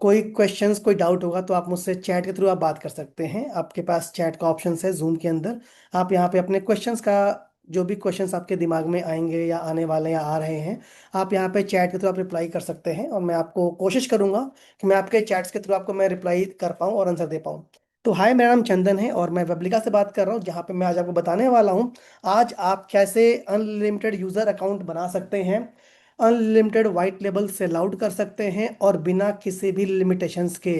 कोई क्वेश्चंस कोई डाउट होगा तो आप मुझसे चैट के थ्रू आप बात कर सकते हैं। आपके पास चैट का ऑप्शन है जूम के अंदर। आप यहाँ पे अपने क्वेश्चंस का, जो भी क्वेश्चंस आपके दिमाग में आएंगे या आने वाले या आ रहे हैं, आप यहाँ पे चैट के थ्रू आप रिप्लाई कर सकते हैं, और मैं आपको कोशिश करूंगा कि मैं आपके चैट्स के थ्रू आपको मैं रिप्लाई कर पाऊँ और आंसर दे पाऊँ। तो हाय, मेरा नाम चंदन है और मैं वेबलिका से बात कर रहा हूँ, जहाँ पे मैं आज आपको बताने वाला हूँ आज आप कैसे अनलिमिटेड यूज़र अकाउंट बना सकते हैं, unlimited white label sell out कर सकते हैं, और बिना किसी भी लिमिटेशंस के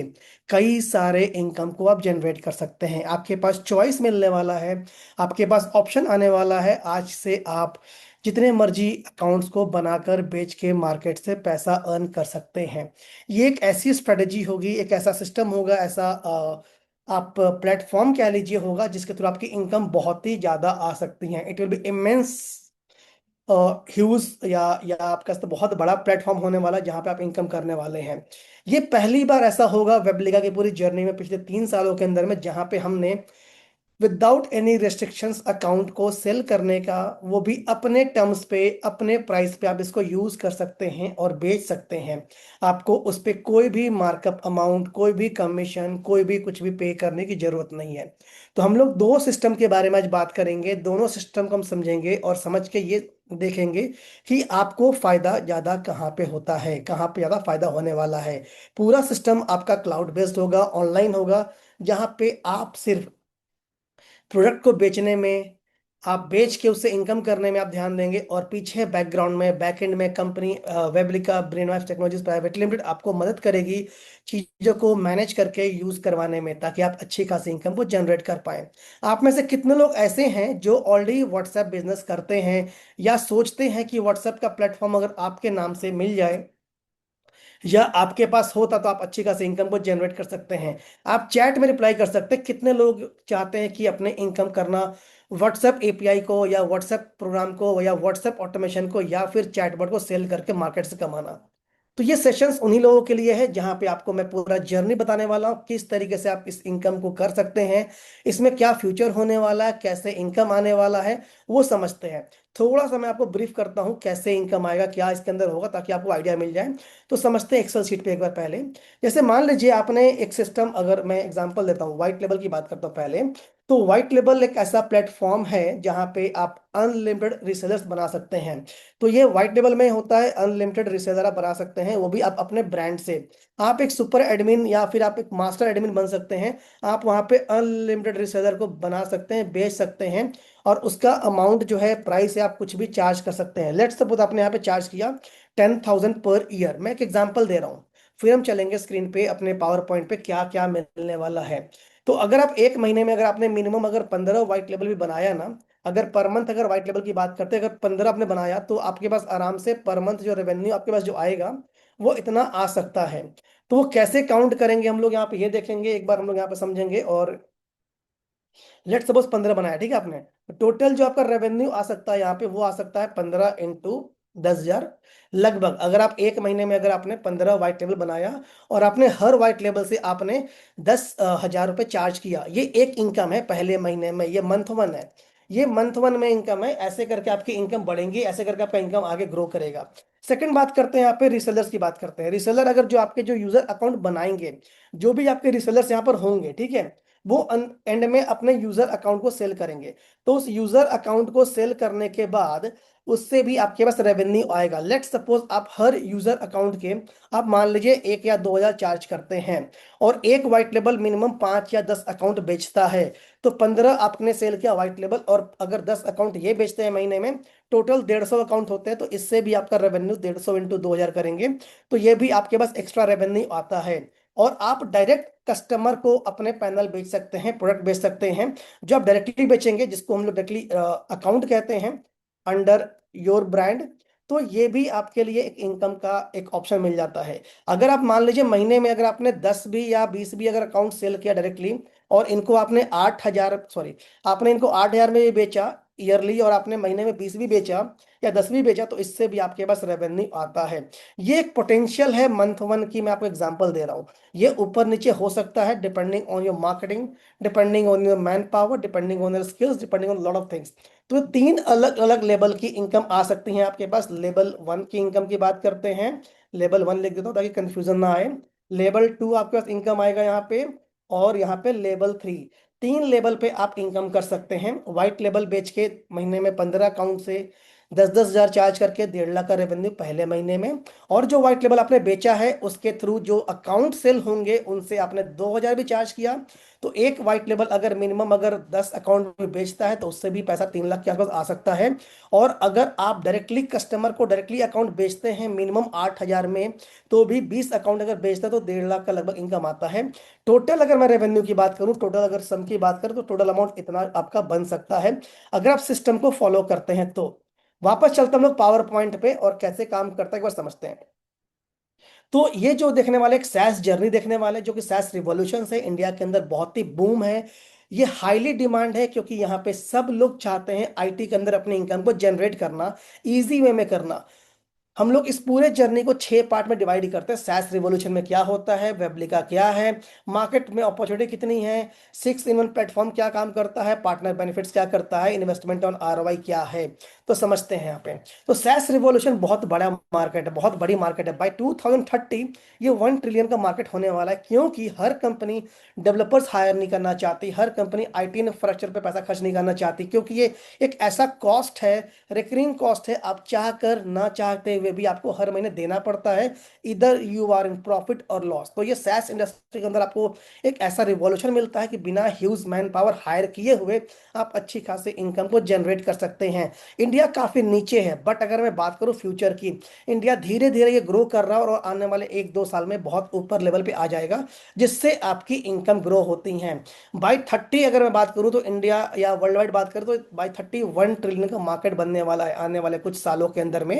कई सारे इनकम को आप जनरेट कर सकते हैं। आपके पास चॉइस मिलने वाला है, आपके पास ऑप्शन आने वाला है। आज से आप जितने मर्जी अकाउंट्स को बनाकर बेच के मार्केट से पैसा अर्न कर सकते हैं। ये एक ऐसी स्ट्रेटजी होगी, एक ऐसा सिस्टम होगा, ऐसा आप प्लेटफॉर्म कह लीजिए होगा, जिसके थ्रू आपकी इनकम बहुत ही ज्यादा आ सकती है। It will be immense, huge, या आपका तो बहुत बड़ा प्लेटफॉर्म होने वाला है जहां पे आप इनकम करने वाले हैं। ये पहली बार ऐसा होगा वेबलिगा की पूरी जर्नी में, पिछले 3 सालों के अंदर में, जहां पे हमने विदाउट एनी रेस्ट्रिक्शंस अकाउंट को सेल करने का, वो भी अपने टर्म्स पे, अपने प्राइस पे आप इसको यूज कर सकते हैं और बेच सकते हैं। आपको उस पे कोई भी मार्कअप अमाउंट, कोई भी कमीशन, कोई भी कुछ भी पे करने की जरूरत नहीं है। तो हम लोग दो सिस्टम के बारे में आज बात करेंगे, दोनों सिस्टम को हम समझेंगे और समझ के ये देखेंगे कि आपको फायदा ज्यादा कहाँ पे होता है, कहाँ पे ज्यादा फायदा होने वाला है। पूरा सिस्टम आपका क्लाउड बेस्ड होगा, ऑनलाइन होगा, जहाँ पे आप सिर्फ प्रोडक्ट को बेचने में, आप बेच के उससे इनकम करने में आप ध्यान देंगे, और पीछे बैकग्राउंड में, बैकएंड में कंपनी वेबलिका ब्रेनवाइज टेक्नोलॉजीज प्राइवेट लिमिटेड आपको मदद करेगी चीज़ों को मैनेज करके यूज करवाने में, ताकि आप अच्छी खासी इनकम को जनरेट कर पाए। आप में से कितने लोग ऐसे हैं जो ऑलरेडी व्हाट्सएप बिजनेस करते हैं, या सोचते हैं कि व्हाट्सएप का प्लेटफॉर्म अगर आपके नाम से मिल जाए या आपके पास होता तो आप अच्छी खासी इनकम को जनरेट कर सकते हैं? आप चैट में रिप्लाई कर सकते हैं, कितने लोग चाहते हैं कि अपने इनकम करना व्हाट्सएप एपीआई को, या व्हाट्सएप प्रोग्राम को, या व्हाट्सएप ऑटोमेशन को, या फिर चैटबॉट को सेल करके मार्केट से कमाना। तो ये सेशंस उन्हीं लोगों के लिए है, जहां पे आपको मैं पूरा जर्नी बताने वाला हूँ, किस तरीके से आप इस इनकम को कर सकते हैं, इसमें क्या फ्यूचर होने वाला है, कैसे इनकम आने वाला है, वो समझते हैं। थोड़ा सा मैं आपको ब्रीफ करता हूँ कैसे इनकम आएगा, क्या इसके अंदर होगा, ताकि आपको आइडिया मिल जाए। तो समझते हैं एक्सेल शीट पे एक बार पहले। जैसे मान लीजिए आपने एक सिस्टम, अगर मैं एग्जांपल देता हूँ, व्हाइट लेबल की बात करता हूँ पहले। तो व्हाइट लेबल एक ऐसा प्लेटफॉर्म है जहां पे आप अनलिमिटेड रिसेलर्स बना सकते हैं। तो ये व्हाइट लेबल में होता है, अनलिमिटेड रिसेलर आप बना सकते हैं, वो भी आप अपने ब्रांड से। आप एक सुपर एडमिन या फिर आप एक मास्टर एडमिन बन सकते हैं। आप वहां पे अनलिमिटेड रिसेलर को बना सकते हैं, बेच सकते हैं, और उसका अमाउंट जो है, प्राइस है, आप कुछ भी चार्ज कर सकते हैं। लेट्स सपोज आपने यहाँ पे चार्ज किया 10,000 पर ईयर। मैं एक एग्जांपल दे रहा हूँ, फिर हम चलेंगे स्क्रीन पे अपने पावर पॉइंट पे क्या क्या मिलने वाला है। तो अगर आप एक महीने में, अगर आपने मिनिमम अगर 15 व्हाइट लेबल भी बनाया ना, अगर पर मंथ, अगर व्हाइट लेबल की बात करते हैं, अगर 15 आपने बनाया, तो आपके पास आराम से पर मंथ जो रेवेन्यू आपके पास जो आएगा, वो इतना आ सकता है। तो वो कैसे काउंट करेंगे हम लोग यहाँ पे, ये देखेंगे एक बार, हम लोग यहाँ पे समझेंगे। और लेट सपोज 15 बनाया, ठीक है आपने, टोटल जो आपका रेवेन्यू आ सकता है यहाँ पे, वो आ सकता है 15 × 10,000 लगभग। अगर आप एक महीने में, अगर आपने 15 व्हाइट लेबल बनाया, और आपने हर व्हाइट लेबल से आपने 10,000 रुपये चार्ज किया, ये एक इनकम है पहले महीने में, ये मंथ वन है। ये मंथ वन में इनकम है। ऐसे करके आपकी इनकम बढ़ेंगी, ऐसे करके आपका इनकम आगे ग्रो करेगा। सेकंड बात करते हैं यहाँ पे, रिसेलर्स की बात करते हैं। रिसेलर, अगर जो आपके जो यूजर अकाउंट बनाएंगे, जो भी आपके रिसेलर्स यहाँ पर होंगे, ठीक है, वो एंड में अपने यूजर अकाउंट को सेल करेंगे। तो उस यूजर अकाउंट को सेल करने के बाद उससे भी आपके पास रेवेन्यू आएगा। लेट सपोज आप हर यूजर अकाउंट के, आप मान लीजिए 1 या 2 हजार चार्ज करते हैं, और एक व्हाइट लेबल मिनिमम 5 या 10 अकाउंट बेचता है। तो 15 आपने सेल किया व्हाइट लेबल, और अगर 10 अकाउंट ये बेचते हैं महीने में, टोटल 150 अकाउंट होते हैं। तो इससे भी आपका रेवेन्यू 150 × 2,000 करेंगे, तो ये भी आपके पास एक्स्ट्रा रेवेन्यू आता है। और आप डायरेक्ट कस्टमर को अपने पैनल बेच सकते हैं, प्रोडक्ट बेच सकते हैं, जो आप डायरेक्टली बेचेंगे, जिसको हम लोग डायरेक्टली अकाउंट कहते हैं, अंडर योर ब्रांड। तो ये भी आपके लिए एक इनकम का एक ऑप्शन मिल जाता है। अगर आप मान लीजिए महीने में, अगर आपने 10 भी या 20 भी अगर अकाउंट सेल किया डायरेक्टली, और इनको आपने 8,000, सॉरी, आपने इनको 8,000 में भी बेचा ईयरली, और आपने महीने में 20 भी बेचा या 10 भी बेचा, तो इससे भी आपके पास रेवेन्यू आता है। ये एक पोटेंशियल है मंथ वन की, मैं आपको एग्जांपल दे रहा हूँ। ये ऊपर नीचे हो सकता है, depending on your marketing, depending on your man power, depending on your skills, depending on lot of things. तो 3 अलग अलग लेवल की इनकम आ सकती है आपके पास। लेवल वन की इनकम की बात करते हैं, लेवल वन लिख देता हूँ ताकि कंफ्यूजन ना आए। लेवल 2 आपके पास इनकम आएगा यहाँ पे, और यहाँ पे लेवल 3। 3 लेवल पे आप इनकम कर सकते हैं। व्हाइट लेवल बेच के महीने में 15 अकाउंट से 10-10 हजार चार्ज करके 1.5 लाख का रेवेन्यू पहले महीने में। और जो व्हाइट लेवल आपने बेचा है उसके थ्रू जो अकाउंट सेल होंगे उनसे आपने 2 हजार भी चार्ज किया, तो एक व्हाइट लेवल अगर मिनिमम अगर 10 अकाउंट भी बेचता है तो उससे भी पैसा 3 लाख के आसपास आ सकता है। और अगर आप डायरेक्टली कस्टमर को डायरेक्टली अकाउंट बेचते हैं मिनिमम 8 हजार में, तो भी 20 अकाउंट अगर बेचता है तो 1.5 लाख का लगभग इनकम आता है। टोटल अगर मैं रेवेन्यू की बात करूं, टोटल अगर सम की बात करूं, तो टोटल अमाउंट इतना आपका बन सकता है अगर आप सिस्टम को फॉलो करते हैं तो। वापस चलते हम लोग पावर पॉइंट पे और कैसे काम करता है एक बार समझते हैं। तो ये जो देखने वाले एक सैस जर्नी देखने वाले, जो कि सैस रिवॉल्यूशन है, इंडिया के अंदर बहुत ही बूम है। ये हाईली डिमांड है क्योंकि यहाँ पे सब लोग चाहते हैं आईटी के अंदर अपने इनकम को जनरेट करना, इजी वे में करना। हम लोग इस पूरे जर्नी को 6 पार्ट में डिवाइड करते हैं। सैस रिवॉल्यूशन में क्या होता है, वेबलिका क्या है, मार्केट में अपॉर्चुनिटी कितनी है, 6 इन 1 प्लेटफॉर्म क्या काम करता है, पार्टनर बेनिफिट्स क्या करता है, इन्वेस्टमेंट ऑन आरओआई क्या है। तो समझते हैं यहाँ पे। तो सैस रिवॉल्यूशन बहुत बड़ा मार्केट है, बहुत बड़ी मार्केट है। बाय 2030 ये 1 ट्रिलियन का मार्केट होने वाला है, क्योंकि हर कंपनी डेवलपर्स हायर नहीं करना चाहती, हर कंपनी आईटी इंफ्रास्ट्रक्चर पे पैसा खर्च नहीं करना चाहती, क्योंकि ये एक ऐसा कॉस्ट है, रिकरिंग कॉस्ट है। आप चाह कर ना चाहते हुए भी आपको हर महीने देना पड़ता है, इधर यू आर इन प्रॉफिट और लॉस। तो ये सैस इंडस्ट्री के अंदर आपको एक ऐसा रिवॉल्यूशन मिलता है कि बिना ह्यूज मैन पावर हायर किए हुए आप अच्छी खासी इनकम को जनरेट कर सकते हैं। इंडिया काफी नीचे है, बट अगर मैं बात करूं फ्यूचर की, इंडिया धीरे धीरे ये ग्रो कर रहा है और आने वाले 1-2 साल में बहुत ऊपर लेवल पे आ जाएगा, जिससे आपकी इनकम ग्रो होती है। बाई 30 अगर मैं बात करूं तो इंडिया या वर्ल्ड वाइड बात करूं तो बाई 30 1 ट्रिलियन का मार्केट बनने वाला है आने वाले कुछ सालों के अंदर में।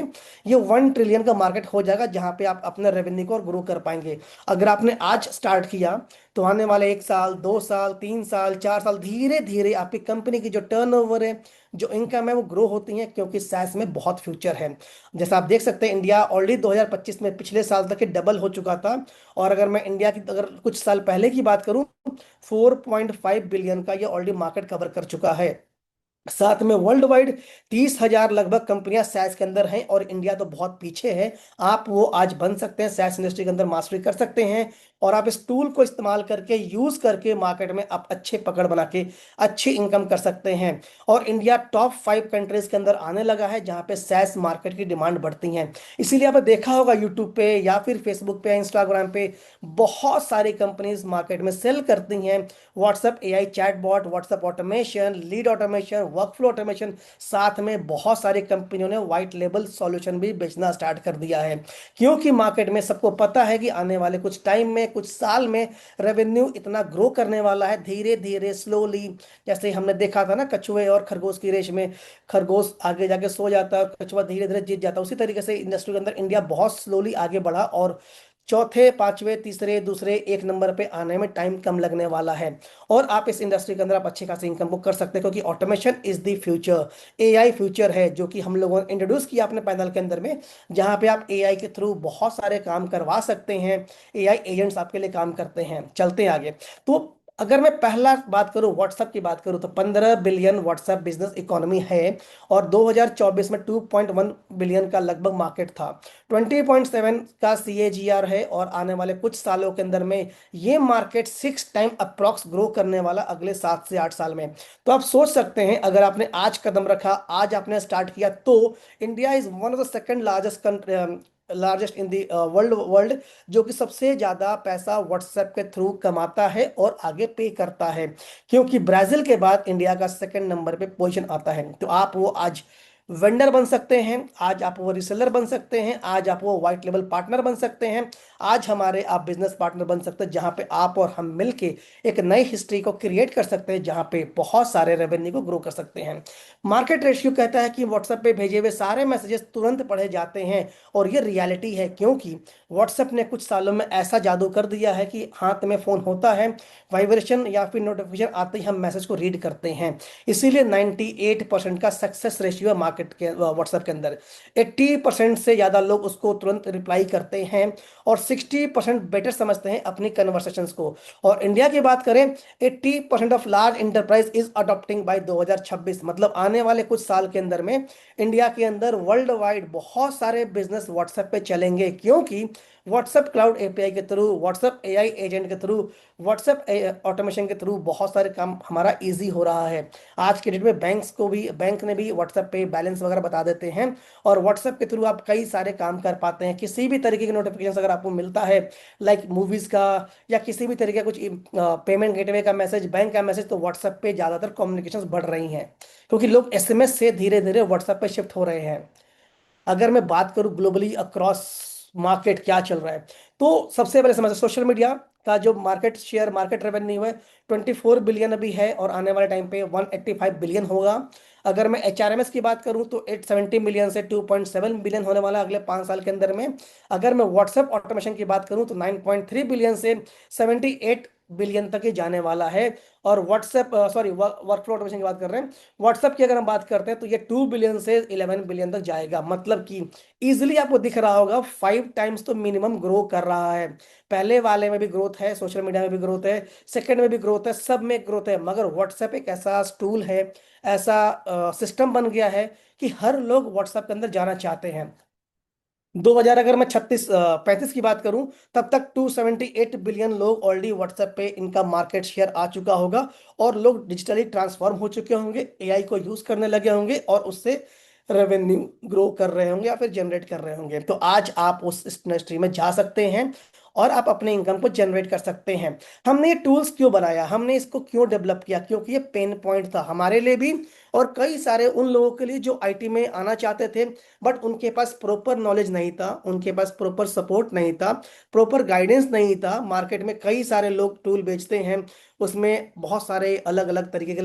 ये 1 ट्रिलियन का मार्केट हो जाएगा जहां पे आप अपने रेवेन्यू को और ग्रो कर पाएंगे। अगर आपने आज स्टार्ट किया तो आने वाले 1 साल, 2 साल, 3 साल, 4 साल धीरे धीरे आपकी कंपनी की जो टर्नओवर है, जो इनकम है, वो ग्रो होती है, क्योंकि सैस में बहुत फ्यूचर है। जैसा आप देख सकते हैं इंडिया ऑलरेडी 2025 में पिछले साल तक के डबल हो चुका था। और अगर मैं इंडिया की अगर कुछ साल पहले की बात करूं, 4.5 बिलियन का ये ऑलरेडी मार्केट कवर कर चुका है। साथ में वर्ल्ड वाइड 30 हजार लगभग कंपनियां सैस के अंदर हैं, और इंडिया तो बहुत पीछे है। आप वो आज बन सकते हैं, सैस इंडस्ट्री के अंदर मास्टरी कर सकते हैं, और आप इस टूल को इस्तेमाल करके यूज करके मार्केट में आप अच्छे पकड़ बना के अच्छी इनकम कर सकते हैं। और इंडिया टॉप 5 कंट्रीज के अंदर आने लगा है जहां पे सैस मार्केट की डिमांड बढ़ती है। इसीलिए आपने देखा होगा यूट्यूब पे या फिर फेसबुक पे, इंस्टाग्राम पे बहुत सारी कंपनीज मार्केट में सेल करती हैं WhatsApp AI chatbot, WhatsApp automation, lead automation, workflow automation. साथ में बहुत सारी कंपनियों ने व्हाइट लेबल सॉल्यूशन भी बेचना स्टार्ट कर दिया है, क्योंकि मार्केट में सबको पता है कि आने वाले कुछ टाइम में, कुछ साल में रेवेन्यू इतना ग्रो करने वाला है धीरे धीरे स्लोली। जैसे हमने देखा था ना कछुए और खरगोश की रेस में, खरगोश आगे जाके सो जाता है और कछुआ धीरे धीरे जीत जाता है। उसी तरीके से इंडस्ट्री के अंदर इंडिया बहुत स्लोली आगे बढ़ा, और चौथे, पांचवे, तीसरे, दूसरे, 1 नंबर पे आने में टाइम कम लगने वाला है। और आप इस इंडस्ट्री के अंदर आप अच्छी खासी इनकम को कर सकते हैं, क्योंकि automation is the future. AI future है, जो कि हम लोगों ने इंट्रोड्यूस किया अपने पैनल के अंदर में, जहां पे आप एआई के थ्रू बहुत सारे काम करवा सकते हैं। एआई एजेंट्स आपके लिए काम करते हैं। चलते हैं आगे। तो अगर मैं पहला बात करूं, व्हाट्सएप की बात करूं, तो 15 बिलियन व्हाट्सएप बिजनेस इकोनॉमी है, और 2024 में 2.1 बिलियन का लगभग मार्केट था। 20.7 का CAGR है, और आने वाले कुछ सालों के अंदर में ये मार्केट 6 टाइम अप्रॉक्स ग्रो करने वाला अगले 7 से 8 साल में। तो आप सोच सकते हैं अगर आपने आज कदम रखा, आज आपने स्टार्ट किया, तो India is one of the second largest in the world, जो कि सबसे ज्यादा पैसा व्हाट्सएप के थ्रू कमाता है और आगे पे करता है, क्योंकि ब्राजील के बाद इंडिया का सेकंड नंबर पे पोजीशन आता है। तो आप वो आज वेंडर बन सकते हैं, आज आप वो रिसेलर बन सकते हैं, आज आप वो व्हाइट लेवल पार्टनर बन सकते हैं, आज हमारे आप बिजनेस पार्टनर बन सकते हैं, जहां पे आप और हम मिलके एक नई हिस्ट्री को क्रिएट कर सकते हैं, जहां पे बहुत सारे रेवेन्यू को ग्रो कर सकते हैं। मार्केट रेशियो कहता है कि व्हाट्सएप पे भेजे हुए सारे मैसेजेस तुरंत पढ़े जाते हैं, और ये रियलिटी है, क्योंकि व्हाट्सएप ने कुछ सालों में ऐसा जादू कर दिया है कि हाथ में फोन होता है, वाइब्रेशन या फिर नोटिफिकेशन आते ही हम मैसेज को रीड करते हैं। इसीलिए 98% का सक्सेस रेशियो है मार्केट के व्हाट्सएप के अंदर। 80% से ज्यादा लोग उसको तुरंत रिप्लाई करते हैं, और 60% बेटर समझते हैं अपनी कन्वर्सेशंस को। और इंडिया की बात करें, 80% of large enterprise is adopting by 2026, मतलब आने वाले कुछ साल के अंदर में इंडिया के अंदर वर्ल्ड वाइड बहुत सारे बिजनेस व्हाट्सएप पे चलेंगे, क्योंकि व्हाट्सएप क्लाउड एपीआई के थ्रू, व्हाट्सएप एआई एजेंट के थ्रू, व्हाट्सएप ऑटोमेशन के थ्रू बहुत सारे काम हमारा इजी हो रहा है। आज के डेट में बैंक ने भी व्हाट्सएप पे बैलेंस वगैरह बता देते हैं, और व्हाट्सएप के थ्रू आप कई सारे काम कर पाते हैं। किसी भी तरीके की नोटिफिकेशन अगर आपको मिलता है, लाइक मूवीज का या किसी भी तरीके का कुछ पेमेंट गेटवे का मैसेज, बैंक का मैसेज, तो व्हाट्सएप पे ज़्यादातर कम्युनिकेशन बढ़ रही हैं, क्योंकि लोग एसएमएस से धीरे धीरे व्हाट्सएप पे शिफ्ट हो रहे हैं। अगर मैं बात करूं ग्लोबली अक्रॉस मार्केट क्या चल रहा है, तो सबसे पहले समझ, सोशल मीडिया का जो मार्केट रेवेन्यू है 24 बिलियन अभी है, और आने वाले टाइम पे 185 बिलियन होगा। अगर मैं एचआरएमएस की बात करूं तो 870 मिलियन से 2.7 बिलियन होने वाला है अगले 5 साल के अंदर में। अगर मैं व्हाट्सएप ऑटोमेशन की बात करूं तो 9.3 बिलियन से 78 बिलियन तक ही जाने वाला है। और व्हाट्सएप वर्कफ्लो ऑटोमेशन की बात कर रहे हैं, व्हाट्सएप की अगर हम बात करते हैं तो ये 2 बिलियन से 11 बिलियन तक जाएगा। मतलब कि इजिली आपको दिख रहा होगा 5 टाइम्स तो मिनिमम ग्रो कर रहा है। पहले वाले में भी ग्रोथ है, सोशल मीडिया में भी ग्रोथ है, सेकंड में भी ग्रोथ है, सब में ग्रोथ है। मगर व्हाट्सएप एक ऐसा टूल है, ऐसा सिस्टम बन गया है कि हर लोग व्हाट्सएप के अंदर जाना चाहते हैं। 2000 अगर मैं 35 की बात करूं, तब तक 278 बिलियन लोग ऑलरेडी व्हाट्सएप पे इनका मार्केट शेयर आ चुका होगा, और लोग डिजिटली ट्रांसफॉर्म हो चुके होंगे, एआई को यूज करने लगे होंगे, और उससे रेवेन्यू ग्रो कर रहे होंगे या फिर जनरेट कर रहे होंगे। तो आज आप उस इंडस्ट्री में जा सकते हैं और आप अपने इनकम को जनरेट कर सकते हैं। हमने ये टूल्स क्यों बनाया, हमने इसको क्यों डेवलप किया, क्योंकि ये पेन पॉइंट था हमारे लिए भी, और कई सारे उन लोगों के लिए जो आईटी में आना चाहते थे, बट उनके पास प्रॉपर नॉलेज नहीं था, उनके पास प्रॉपर सपोर्ट नहीं था, प्रॉपर गाइडेंस नहीं था। मार्केट में कई सारे लोग टूल बेचते हैं, उसमें बहुत सारे अलग अलग तरीके के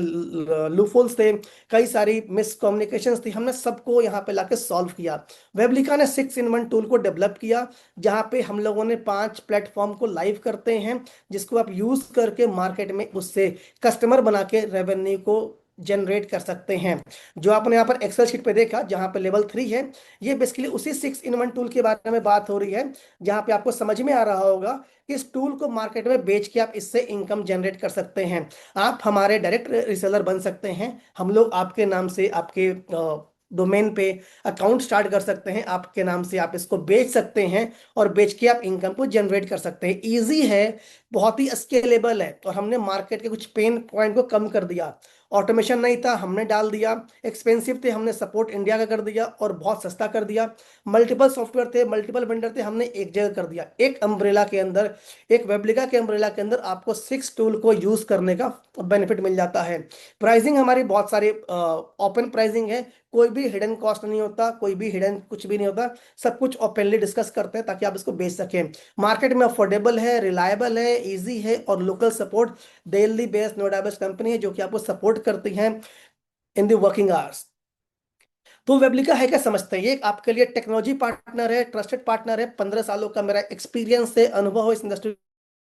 लूफोल्स थे, कई सारी मिसकम्युनिकेशंस थी। हमने सबको यहाँ पे लाके सॉल्व किया। वेबलिका ने 6 in 1 टूल को डेवलप किया, जहाँ पे हम लोगों ने 5 प्लेटफॉर्म को लाइव करते हैं, जिसको आप यूज करके मार्केट में उससे कस्टमर बना के रेवेन्यू को जनरेट कर सकते हैं। जो आपने यहाँ पर एक्सेल शीट पे देखा जहाँ पे लेवल 3 है, ये बेसिकली उसी 6 in 1 टूल के बारे में बात हो रही है, जहाँ पे आपको समझ में आ रहा होगा कि इस टूल को मार्केट में बेच के आप इससे इनकम जनरेट कर सकते हैं। आप हमारे डायरेक्ट रिसेलर बन सकते हैं, हम लोग आपके नाम से आपके डोमेन पे अकाउंट स्टार्ट कर सकते हैं, आपके नाम से आप इसको बेच सकते हैं, और बेच के आप इनकम को जनरेट कर सकते हैं। इजी है, बहुत ही स्केलेबल है, और हमने मार्केट के कुछ पेन पॉइंट को कम कर दिया। ऑटोमेशन नहीं था, हमने डाल दिया। एक्सपेंसिव थे, हमने सपोर्ट इंडिया का कर दिया और बहुत सस्ता कर दिया। मल्टीपल सॉफ्टवेयर थे, मल्टीपल वेंडर थे, हमने एक जगह कर दिया। एक अम्ब्रेला के अंदर, एक वेबलिका के अम्ब्रेला के अंदर आपको 6 टूल को यूज करने का बेनिफिट मिल जाता है। प्राइसिंग हमारी बहुत सारी ओपन प्राइसिंग है, कोई भी हिडन कॉस्ट नहीं होता, कोई भी हिडन कुछ भी नहीं होता, सब कुछ ओपनली डिस्कस करते हैं ताकि आप इसको बेच सकें। मार्केट में अफोर्डेबल है, रिलायबल है, इजी है, और local support, Delhi based Noida based company है जो कि आपको सपोर्ट करती हैं इन द वर्किंग आवर्स। तो वेबलिका है क्या समझते हैं, ये आपके लिए टेक्नोलॉजी पार्टनर है, ट्रस्टेड पार्टनर है। 15 सालों का मेरा एक्सपीरियंस है, अनुभव हो इस इंडस्ट्री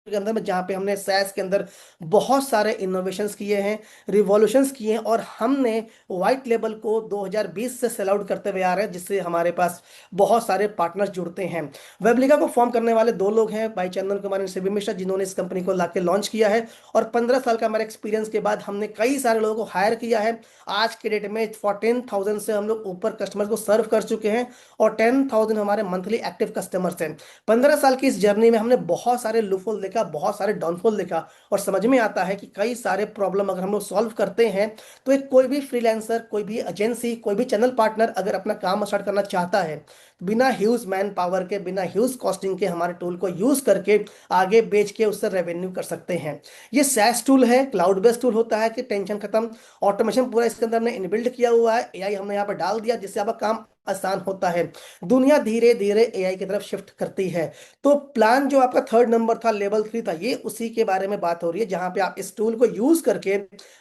के अंदर में, जहाँ पे हमने सैस के अंदर बहुत सारे इनोवेशंस किए हैं, रिवॉल्यूशंस किए हैं, और हमने व्हाइट लेबल को 2020 से सेल आउट करते हुए आ रहे हैं, जिससे हमारे पास बहुत सारे पार्टनर्स जुड़ते हैं। वेबलिका को फॉर्म करने वाले 2 लोग हैं, भाई चंदन कुमार एंड शिवी मिश्रा, जिन्होंने इस कंपनी को लाके लॉन्च किया है। और 15 साल का हमारे एक्सपीरियंस के बाद हमने कई सारे लोगों को हायर किया है। आज के डेट में 14,000 से हम लोग ऊपर कस्टमर को सर्व कर चुके हैं, और 10,000 हमारे मंथली एक्टिव कस्टमर्स हैं। 15 साल की इस जर्नी में हमने बहुत सारे लूफहोल देखा, बहुत सारे डाउनफॉल देखा, और समझ में आता है कि कई सारे प्रॉब्लम अगर हम लोग सॉल्व करते हैं, तो एक कोई भी फ्रीलांसर, कोई भी एजेंसी, कोई भी चैनल पार्टनर अगर अपना काम स्टार्ट करना चाहता है, बिना ह्यूज मैन पावर के, बिना ह्यूज कॉस्टिंग के, हमारे टूल को यूज करके आगे बेच के उससे रेवेन्यू कर सकते हैं। ये सैस टूल है, क्लाउड बेस्ड टूल होता है कि टेंशन खत्म, ऑटोमेशन पूरा इसके अंदर हमने इनबिल्ड किया हुआ है, एआई हमने यहाँ पर डाल दिया, जिससे आपका काम आसान होता है। दुनिया धीरे धीरे एआई की तरफ शिफ्ट करती है। तो प्लान जो आपका थर्ड नंबर था, लेवल 3 था, ये उसी के बारे में बात हो रही है, जहां पे आप इस टूल को यूज करके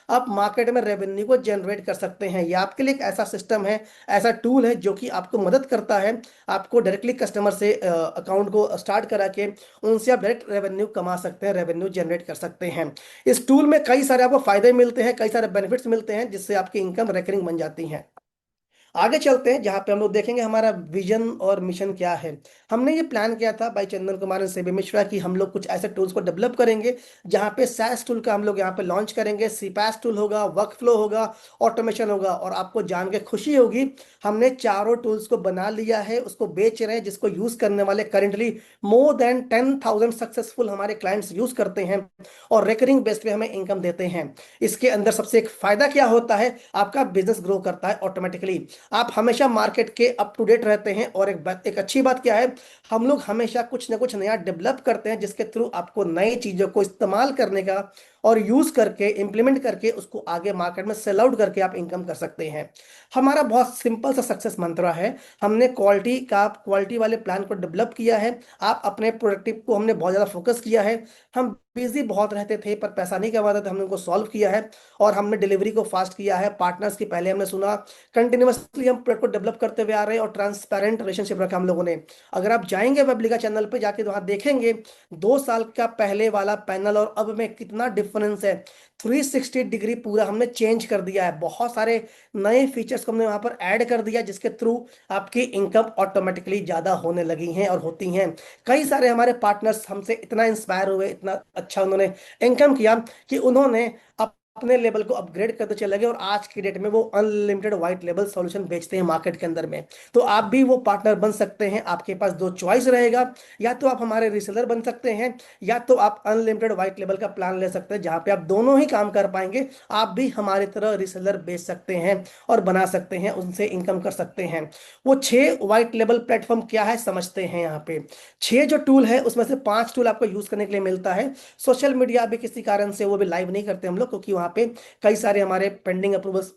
आप मार्केट में रेवेन्यू को जनरेट कर सकते हैं। ये आपके लिए एक ऐसा सिस्टम है, ऐसा टूल है जो कि आपको मदद करता है, आपको डायरेक्टली कस्टमर से अकाउंट को स्टार्ट करा के उनसे आप डायरेक्ट रेवेन्यू कमा सकते हैं, रेवेन्यू जनरेट कर सकते हैं। इस टूल में कई सारे आपको फायदे मिलते हैं, कई सारे बेनिफिट्स मिलते हैं, जिससे आपकी इनकम रिकरिंग बन जाती है। आगे चलते हैं जहाँ पे हम लोग देखेंगे हमारा विजन और मिशन क्या है। हमने ये प्लान किया था भाई चंदन कुमार और सेबी मिश्रा की हम लोग कुछ ऐसे टूल्स को डेवलप करेंगे जहाँ पे सैस टूल का हम लोग यहाँ पे लॉन्च करेंगे, सीपैस टूल होगा, वर्क फ्लो होगा, ऑटोमेशन होगा। और आपको जान के खुशी होगी, हमने चारों टूल्स को बना लिया है, उसको बेच रहे हैं, जिसको यूज करने वाले करेंटली मोर देन 10,000 सक्सेसफुल हमारे क्लाइंट्स यूज करते हैं और रेकरिंग बेस पे हमें इनकम देते हैं। इसके अंदर सबसे एक फायदा क्या होता है, आपका बिजनेस ग्रो करता है ऑटोमेटिकली। आप हमेशा मार्केट के अप टू डेट रहते हैं। और एक अच्छी बात क्या है, हम लोग हमेशा कुछ ना कुछ नया डेवलप करते हैं जिसके थ्रू आपको नई चीजों को इस्तेमाल करने का और यूज करके इंप्लीमेंट करके उसको आगे मार्केट में सेल आउट करके आप इनकम कर सकते हैं। हमारा बहुत सिंपल सा सक्सेस मंत्र है, हमने क्वालिटी वाले प्लान को डेवलप किया है। आप अपने प्रोडक्टिव को हमने बहुत ज़्यादा फोकस किया है। हम बिजी बहुत रहते थे पर पैसा नहीं कमाते थे, हमने उनको सॉल्व किया है। और हमने डिलीवरी को फास्ट किया है, पार्टनर्स की पहले हमने सुना, कंटिन्यूअसली हम प्रोडक्ट को डेवलप करते हुए आ रहे हैं और ट्रांसपेरेंट रिलेशनशिप रखा हम लोगों ने। अगर आप जाएंगे वेबलिका चैनल पे जाके तो वहाँ देखेंगे 2 साल का पहले वाला पैनल और अब में कितना डिफरेंस है। 360 डिग्री पूरा हमने चेंज कर दिया है। बहुत सारे नए फीचर्स को हमने वहां पर ऐड कर दिया जिसके थ्रू आपकी इनकम ऑटोमेटिकली ज्यादा होने लगी हैं और होती हैं। कई सारे हमारे पार्टनर्स हमसे इतना इंस्पायर हुए, इतना अच्छा उन्होंने इनकम किया कि उन्होंने अपने लेवल को अपग्रेड करते चले गए और आज की डेट में वो अनलिमिटेड वाइट लेवल सॉल्यूशन बेचते हैं मार्केट के अंदर में। तो आप भी वो पार्टनर बन सकते हैं। आपके पास दो चॉइस रहेगा, या तो आप हमारे रिसेलर बन सकते हैं या तो आप अनलिमिटेड वाइट लेवल का प्लान ले सकते हैं जहां पे आप दोनों ही काम कर पाएंगे। आप भी हमारी तरह रिसेलर बेच सकते हैं और बना सकते हैं, उनसे इनकम कर सकते हैं। वो 6 वाइट लेवल प्लेटफॉर्म क्या है समझते हैं। यहाँ पे 6 जो टूल है उसमें से 5 टूल आपको यूज करने के लिए मिलता है। सोशल मीडिया अभी किसी कारण से वो भी लाइव नहीं करते हम लोग, क्योंकि वहाँ पे कई सारे हमारे पेंडिंग अप्रूवल्स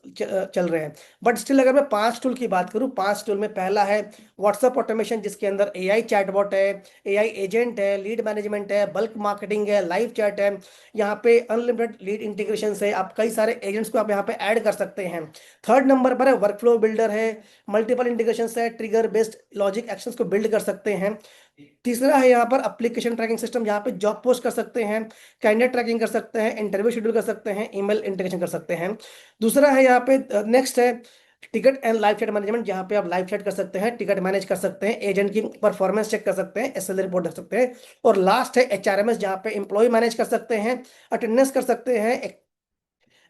चल रहे हैं। बट स्टिल अगर मैं 5 टूल की बात करूँ, 5 टूल में पहला है व्हाट्सएप ऑटोमेशन, जिसके अंदर एआई चैटबॉट है, एआई एजेंट है, लीड मैनेजमेंट है, बल्क मार्केटिंग है, लाइव चैट है। यहाँ पे अनलिमिटेड लीड इंटीग्रेशन से आप कई सारे एजेंट्स को आप यहाँ पे ऐड कर सकते हैं। थर्ड नंबर पर है वर्कफ्लो बिल्डर है, मल्टीपल इंटीग्रेशन है, ट्रिगर बेस्ड लॉजिक एक्शंस को बिल्ड कर सकते हैं। तीसरा है यहाँ पर एप्लीकेशन ट्रैकिंग सिस्टम, जहाँ पे जॉब पोस्ट कर सकते हैं, कैंडिडेट ट्रैकिंग कर सकते हैं, इंटरव्यू शेड्यूल कर सकते हैं, ईमेल इंटीग्रेशन कर सकते हैं। दूसरा है यहाँ पे नेक्स्ट है ticket and live chat management, जहाँ पे आप लाइव चैट कर सकते हैं, टिकट मैनेज कर सकते हैं, एजेंट की परफॉर्मेंस चेक कर सकते हैं, एसएलए रिपोर्ट रख सकते हैं। और लास्ट है एचआरएमएस, जहाँ पे एम्प्लॉय मैनेज कर सकते हैं, अटेंडेंस कर सकते हैं,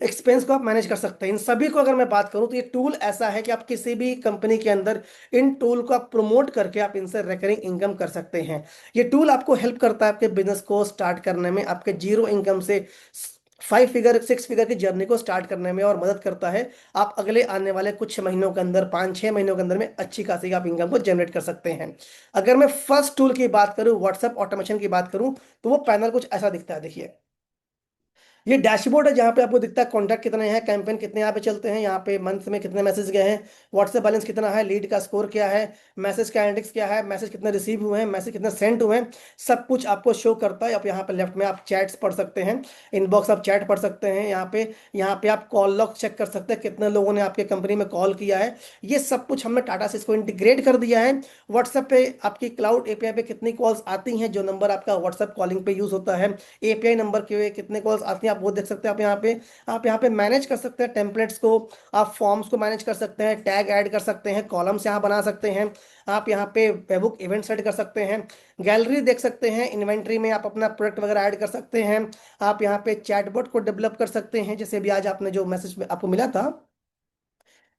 एक्सपेंस को आप मैनेज कर सकते हैं। इन सभी को अगर मैं बात करूं तो ये टूल ऐसा है कि आप किसी भी कंपनी के अंदर इन टूल को आप प्रमोट करके आप इनसे रिकरिंग इनकम कर सकते हैं। ये टूल आपको हेल्प करता है आपके बिजनेस को स्टार्ट करने में, आपके जीरो इनकम से 5 फिगर 6 फिगर की जर्नी को स्टार्ट करने में और मदद करता है। आप अगले आने वाले कुछ महीनों के अंदर 5-6 महीनों के अंदर में अच्छी खासी आप इनकम को जनरेट कर सकते हैं। अगर मैं फर्स्ट टूल की बात करूं, व्हाट्सएप ऑटोमेशन की बात करूं, तो वो पैनल कुछ ऐसा दिखता है, देखिए। ये डैशबोर्ड है जहाँ पे आपको दिखता है कॉन्टैक्ट कितने हैं, कैंपेन कितने यहाँ पे चलते हैं, यहाँ पे मंथ में कितने मैसेज गए हैं, व्हाट्सएप बैलेंस कितना है, लीड का स्कोर क्या है, मैसेज का एनालिटिक्स क्या है, मैसेज कितने रिसीव हुए हैं, मैसेज कितने सेंड हुए हैं, सब कुछ आपको शो करता है। आप यहाँ पे लेफ्ट में आप चैट्स पढ़ सकते हैं, इनबॉक्स आप चैट पढ़ सकते हैं। यहाँ पे आप कॉल लॉग चेक कर सकते हैं, कितने लोगों ने आपके कंपनी में कॉल किया है। ये सब कुछ हमने टाटा से इसको इंटीग्रेट कर दिया है। व्हाट्सएप पे आपकी क्लाउड एपीआई पे कितनी कॉल्स आती हैं, जो नंबर आपका व्हाट्सएप कॉलिंग पे यूज होता है, एपीआई नंबर के कितने कॉल्स आती हैं, आप वो देख सकते हैं। आप यहाँ पे मैनेज कर सकते हैं टेम्पलेट्स को, आप फॉर्म्स को मैनेज कर सकते हैं, टैग ऐड कर सकते हैं, कॉलम्स यहाँ बना सकते हैं। आप यहाँ पे वेबबुक इवेंट सेट कर सकते हैं, गैलरी देख सकते हैं, इन्वेंट्री में आप अपना प्रोडक्ट वगैरह ऐड कर सकते हैं। आप यहाँ पे चैटबॉट को डेवलप कर सकते हैं, जैसे भी आज आपने जो मैसेज आपको मिला था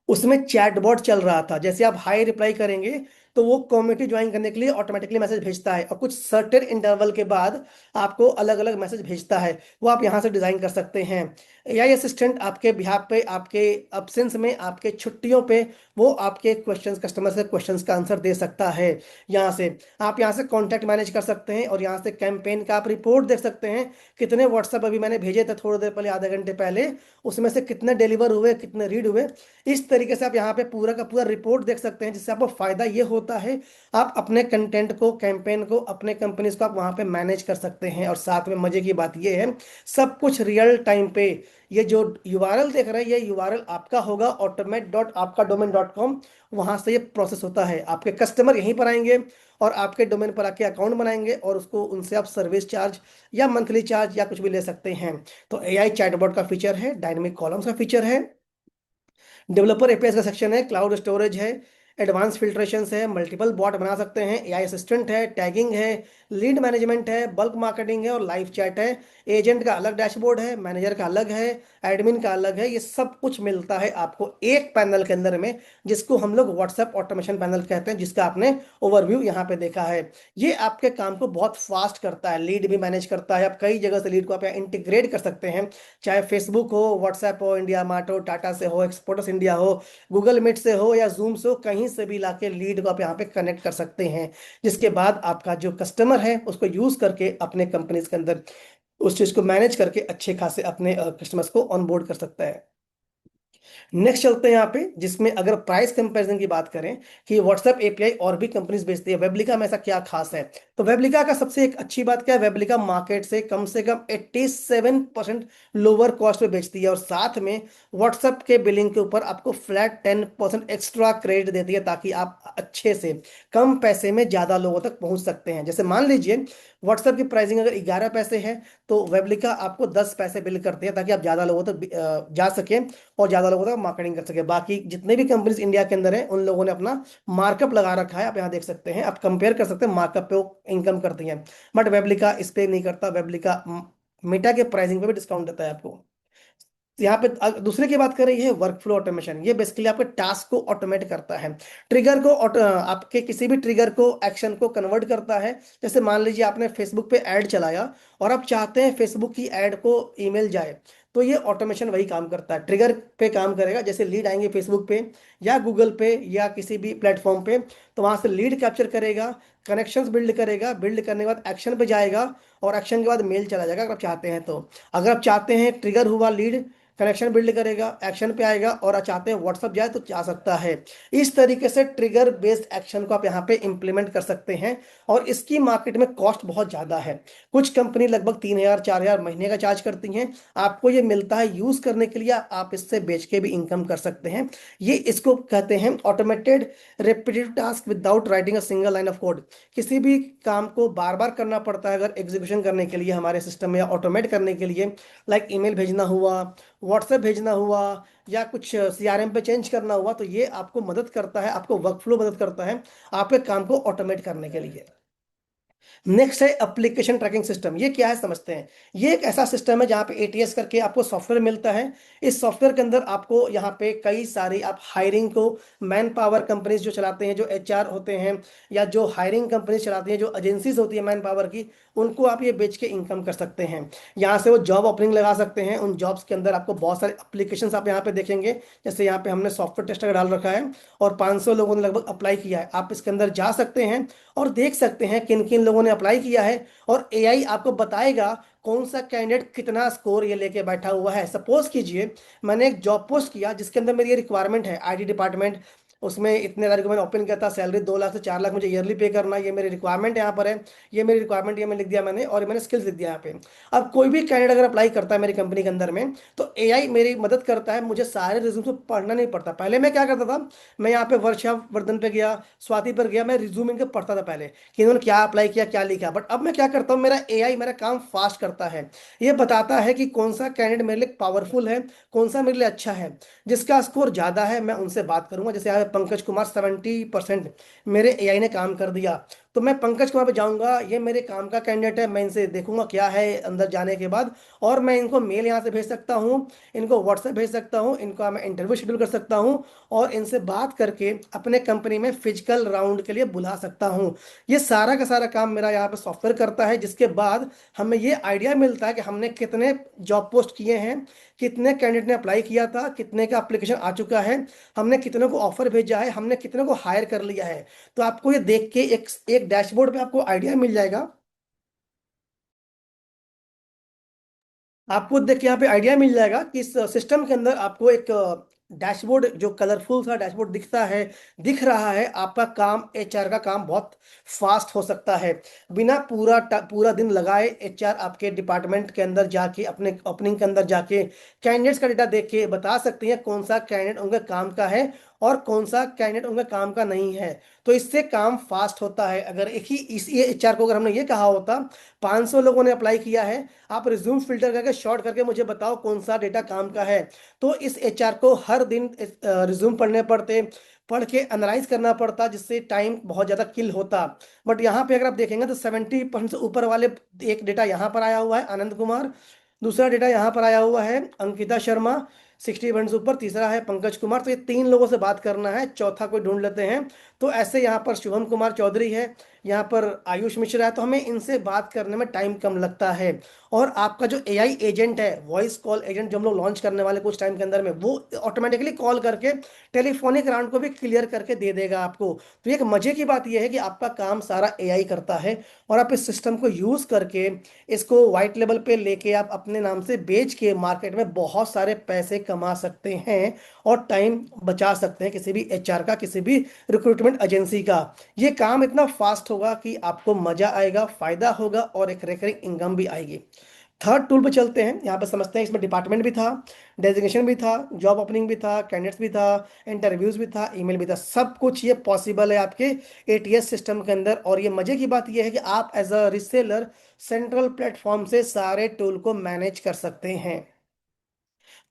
उसमें चैटबॉट चल रहा था। जैसे आप हाई रिप्लाई करेंगे तो वो कम्युनिटी ज्वाइन करने के लिए ऑटोमेटिकली मैसेज भेजता है और कुछ सर्टेन इंटरवल के बाद आपको अलग अलग मैसेज भेजता है। वो आप यहाँ से डिजाइन कर सकते हैं। एआई असिस्टेंट आपके बिहाफ पे, आपके अब्सेंस में, आपके छुट्टियों पे वो आपके क्वेश्चंस, कस्टमर से क्वेश्चंस का आंसर दे सकता है। यहाँ से आप यहाँ से कॉन्टैक्ट मैनेज कर सकते हैं और यहाँ से कैंपेन का आप रिपोर्ट देख सकते हैं, कितने व्हाट्सएप अभी मैंने भेजे थे थोड़ी देर पहले, आधे घंटे पहले, उसमें से कितने डिलीवर हुए, कितने रीड हुए। इस तरीके से आप यहाँ पे पूरा का पूरा रिपोर्ट देख सकते हैं, जिससे आपको फायदा ये होता है आप अपने कंटेंट को, कैंपेन को, अपने कंपनीज को आप वहां पे मैनेज कर सकते हैं। और साथ में मजे की बात ये है, सब कुछ रियल टाइम पे। ये जो यूआरएल देख रहे हैं, ये यूआरएल आपका होगा automate.आपका-domain.com। वहां से ये प्रोसेस होता है, आपके कस्टमर यहीं पर आएंगे और आपके डोमेन पर आके अकाउंट बनाएंगे और उसको उनसे आप सर्विस चार्ज या मंथली चार्ज या कुछ भी ले सकते हैं। तो एआई चैटबॉट का फीचर है, डायनेमिक कॉलम्स का फीचर है, डेवलपर एपीआई का सेक्शन है, क्लाउड स्टोरेज है, एडवांस फिल्ट्रेशन है, मल्टीपल बॉट बना सकते हैं, एआई असिस्टेंट है, टैगिंग है, लीड मैनेजमेंट है, बल्क मार्केटिंग है और लाइव चैट है। एजेंट का अलग डैशबोर्ड है, मैनेजर का अलग है, एडमिन का अलग है। ये सब कुछ मिलता है आपको एक पैनल के अंदर में, जिसको हम लोग व्हाट्सएप ऑटोमेशन पैनल कहते हैं, जिसका आपने ओवरव्यू यहाँ पे देखा है। ये आपके काम को बहुत फास्ट करता है, लीड भी मैनेज करता है। आप कई जगह से लीड को आप इंटीग्रेट कर सकते हैं, चाहे फेसबुक हो, व्हाट्सएप हो, इंडिया मार्ट हो, टाटा से हो, एक्सपोर्टर्स इंडिया हो, गूगल मीट से हो या जूम से हो, कहीं से भी लाके लीड को आप यहाँ पे कनेक्ट कर सकते हैं। जिसके बाद आपका जो कस्टमर है उसको यूज करके अपने कंपनीज के अंदर उस चीज को मैनेज करके अच्छे खासे अपने कस्टमर्स को ऑनबोर्ड कर सकता है। नेक्स्ट चलते हैं यहाँ पे, जिसमें अगर प्राइस कंपैरिजन की बात करें कि व्हाट्सएप एपीआई और भी कंपनीज बेचती है, वेबलिका में ऐसा क्या खास है? तो वेबलिका का सबसे एक अच्छी बात क्या है, वेबलिका मार्केट से कम 87% लोअर कॉस्ट पे बेचती है, और साथ में व्हाट्सएप के बिलिंग के ऊपर आपको फ्लैट 10% एक्स्ट्रा क्रेडिट देती है, ताकि आप अच्छे से कम पैसे में ज्यादा लोगों तक पहुंच सकते हैं। जैसे मान लीजिए व्हाट्सएप की प्राइसिंग अगर 11 पैसे है, तो वेबलिका आपको 10 पैसे बिल करते हैं, ताकि आप ज्यादा लोगों तक जा सके और ज्यादा लोगों तक मार्केटिंग कर सके। बाकी जितने भी कंपनीज इंडिया के अंदर हैं उन लोगों ने अपना मार्कअप लगा रखा है, आप यहाँ देख सकते हैं, आप कंपेयर कर सकते हैं मार्कअप पे वो इनकम करती हैं। बट वेबलिका इस पे नहीं करता, वेबलिका मेटा के प्राइसिंग पे भी डिस्काउंट देता है आपको। यहाँ पे दूसरे की बात करें, ये है वर्क फ्लो ऑटोमेशन। ये बेसिकली आपके टास्क को ऑटोमेट करता है, ट्रिगर को आपके किसी भी ट्रिगर को एक्शन को कन्वर्ट करता है। जैसे मान लीजिए आपने फेसबुक पे ऐड चलाया और आप चाहते हैं फेसबुक की ऐड को ईमेल जाए, तो ये ऑटोमेशन वही काम करता है, ट्रिगर पे काम करेगा। जैसे लीड आएंगे फेसबुक पे या गूगल पे या किसी भी प्लेटफॉर्म पे, तो वहां से लीड कैप्चर करेगा, कनेक्शंस बिल्ड करेगा, बिल्ड करने के बाद एक्शन पे जाएगा, और एक्शन के बाद मेल चला जाएगा अगर आप चाहते हैं तो। अगर आप चाहते हैं ट्रिगर हुआ लीड, कनेक्शन बिल्ड करेगा, एक्शन पे आएगा, और आप चाहते हैं व्हाट्सअप जाए तो जा सकता है। इस तरीके से ट्रिगर बेस्ड एक्शन को आप यहाँ पे इंप्लीमेंट कर सकते हैं, और इसकी मार्केट में कॉस्ट बहुत ज़्यादा है। कुछ कंपनी लगभग 3,000 4,000 महीने का चार्ज करती हैं, आपको ये मिलता है यूज़ करने के लिए, आप इससे बेच के भी इनकम कर सकते हैं। ये इसको कहते हैं automated repetitive task without writing a single line of code. किसी भी काम को बार बार करना पड़ता है अगर एग्जीक्यूशन करने के लिए हमारे सिस्टम में, या ऑटोमेट करने के लिए, लाइक ईमेल भेजना हुआ, व्हाट्सएप भेजना हुआ, या कुछ सीआरएम पे चेंज करना हुआ, तो ये आपको मदद करता है, आपको वर्कफ्लो मदद करता है आपके काम को ऑटोमेट करने के लिए। नेक्स्ट है एप्लीकेशन ट्रैकिंग सिस्टम। ये क्या है समझते हैं। ये एक ऐसा सिस्टम है जहाँ पे एटीएस करके आपको सॉफ्टवेयर मिलता है। इस सॉफ्टवेयर के अंदर आपको यहाँ पे कई सारी आप हायरिंग को, मैन पावर कंपनीज जो चलाते हैं, जो एचआर होते हैं, या जो हायरिंग कंपनीज चलाती हैं, जो एजेंसीज होती है मैन पावर की, उनको आप ये बेच के इनकम कर सकते हैं। यहाँ से वो जॉब ओपनिंग लगा सकते हैं, उन जॉब्स के अंदर आपको बहुत सारे एप्लीकेशंस आप यहाँ पे देखेंगे। जैसे यहाँ पे हमने सॉफ्टवेयर टेस्टर डाल रखा है और 500 लोगों ने लगभग अप्लाई किया है। आप इसके अंदर जा सकते हैं और देख सकते हैं किन किन लोगों ने अप्लाई किया है, और एआई आपको बताएगा कौन सा कैंडिडेट कितना स्कोर ये लेके बैठा हुआ है। सपोज कीजिए मैंने एक जॉब पोस्ट किया जिसके अंदर मेरी ये रिक्वायरमेंट है, आईटी डिपार्टमेंट, उसमें इतने तारीख को मैंने ओपन किया था, सैलरी 2 लाख से 4 लाख मुझे ईयरली पे करना, ये मेरी रिक्वायरमेंट यहाँ पर है, ये मेरी रिक्वायरमेंट, ये मैं लिख दिया मैंने, और मैंने स्किल्स लिख दिया यहाँ पे। अब कोई भी कैंडिडेट अगर अप्लाई करता है मेरी कंपनी के अंदर में, तो एआई मेरी मदद करता है, मुझे सारे रिज्यूम को पढ़ना नहीं पड़ता। पहले मैं क्या करता था, मैं यहाँ पे वर्षा वर्धन पे गया, स्वाति पर गया, मैं रिज्यूम इनके पढ़ता था पहले कि इन्होंने क्या अप्लाई किया, क्या लिखा। बट अब मैं क्या करता हूँ, मेरा एआई मेरा काम फास्ट करता है। ये बताता है कि कौन सा कैंडिडेट मेरे लिए पावरफुल है, कौन सा मेरे लिए अच्छा है, जिसका स्कोर ज्यादा है मैं उनसे बात करूंगा। जैसे यहाँ पे पंकज कुमार 70% मेरे एआई ने काम कर दिया, तो मैं पंकज कुमार पे जाऊंगा, ये मेरे काम का कैंडिडेट है, मैं इनसे देखूंगा क्या है अंदर जाने के बाद, और मैं इनको मेल यहाँ से भेज सकता हूँ, इनको व्हाट्सएप भेज सकता हूँ, इनको मैं इंटरव्यू शेड्यूल कर सकता हूँ, और इनसे बात करके अपने कंपनी में फिजिकल राउंड के लिए बुला सकता हूँ। ये सारा का सारा काम मेरा यहाँ पे सॉफ्टवेयर करता है, जिसके बाद हमें ये आइडिया मिलता है कि हमने कितने जॉब पोस्ट किए हैं, कितने कैंडिडेट ने अप्लाई किया था, कितने का एप्लीकेशन आ चुका है, हमने कितने को ऑफर भेजा है, हमने कितने को हायर कर लिया है। तो आपको ये देख के एक एक डैशबोर्ड पे आपको आइडिया मिल जाएगा। आपको देख के यहाँ पे आइडिया मिल जाएगा कि इस सिस्टम के अंदर आपको एक डैशबोर्ड, जो कलरफुल सा डैशबोर्ड दिखता है, दिख रहा है, आपका काम, एचआर का काम बहुत फास्ट हो सकता है। बिना पूरा दिन लगाए एचआर आपके डिपार्टमेंट के अंदर जाके, अपने ओपनिंग के अंदर जाके कैंडिडेट्स का डेटा देख के बता सकते हैं कौन सा कैंडिडेट उनके काम का है और कौन सा कैंडिडेट उनके काम का नहीं है। तो इससे काम फास्ट होता है। अगर एक ही इस एचआर को अगर हमने ये कहा होता 500 लोगों ने अप्लाई किया है, आप रिज्यूम फिल्टर करके शॉर्ट करके मुझे बताओ कौन सा डेटा काम का है, तो इस एचआर को हर दिन रिज्यूम पढ़ने पड़ते, पढ़ के एनालाइज करना पड़ता, जिससे टाइम बहुत ज़्यादा किल होता। बट यहाँ पे अगर आप देखेंगे तो 70% से ऊपर वाले, एक डेटा यहाँ पर आया हुआ है आनंद कुमार, दूसरा डेटा यहाँ पर आया हुआ है अंकिता शर्मा 60% से ऊपर, तीसरा है पंकज कुमार। तो ये तीन लोगों से बात करना है, चौथा कोई ढूंढ लेते हैं। तो ऐसे यहाँ पर शुभम कुमार चौधरी है, यहाँ पर आयुष मिश्रा है, तो हमें इनसे बात करने में टाइम कम लगता है। और आपका जो एआई एजेंट है, वॉइस कॉल एजेंट, जो हम लोग लॉन्च करने वाले कुछ टाइम के अंदर में, वो ऑटोमेटिकली कॉल करके टेलीफोनिक राउंड को भी क्लियर करके दे देगा आपको। तो एक मजे की बात यह है कि आपका काम सारा एआई करता है, और आप इस सिस्टम को यूज करके इसको व्हाइट लेवल पे लेके आप अपने नाम से बेच के मार्केट में बहुत सारे पैसे कमा सकते हैं, और टाइम बचा सकते हैं किसी भी एचआर का, किसी भी रिक्रूटमेंट एजेंसी का। ये काम इतना फास्ट होगा कि आपको मजा आएगा, फायदा होगा, और एक रिकरिंग इनकम भी आएगी। थर्ड टूल पे चलते हैं, यहाँ पे समझते हैं। इसमें डिपार्टमेंट भी था, डेजिग्नेशन भी था, जॉब ओपनिंग भी था, कैंडिडेट्स भी था, इंटरव्यूज भी था, ईमेल भी था, सब कुछ ये पॉसिबल है आपके एटीएस सिस्टम के अंदर। और ये मजे की बात ये है कि आप as a reseller central platform से सारे टूल को मैनेज कर सकते हैं।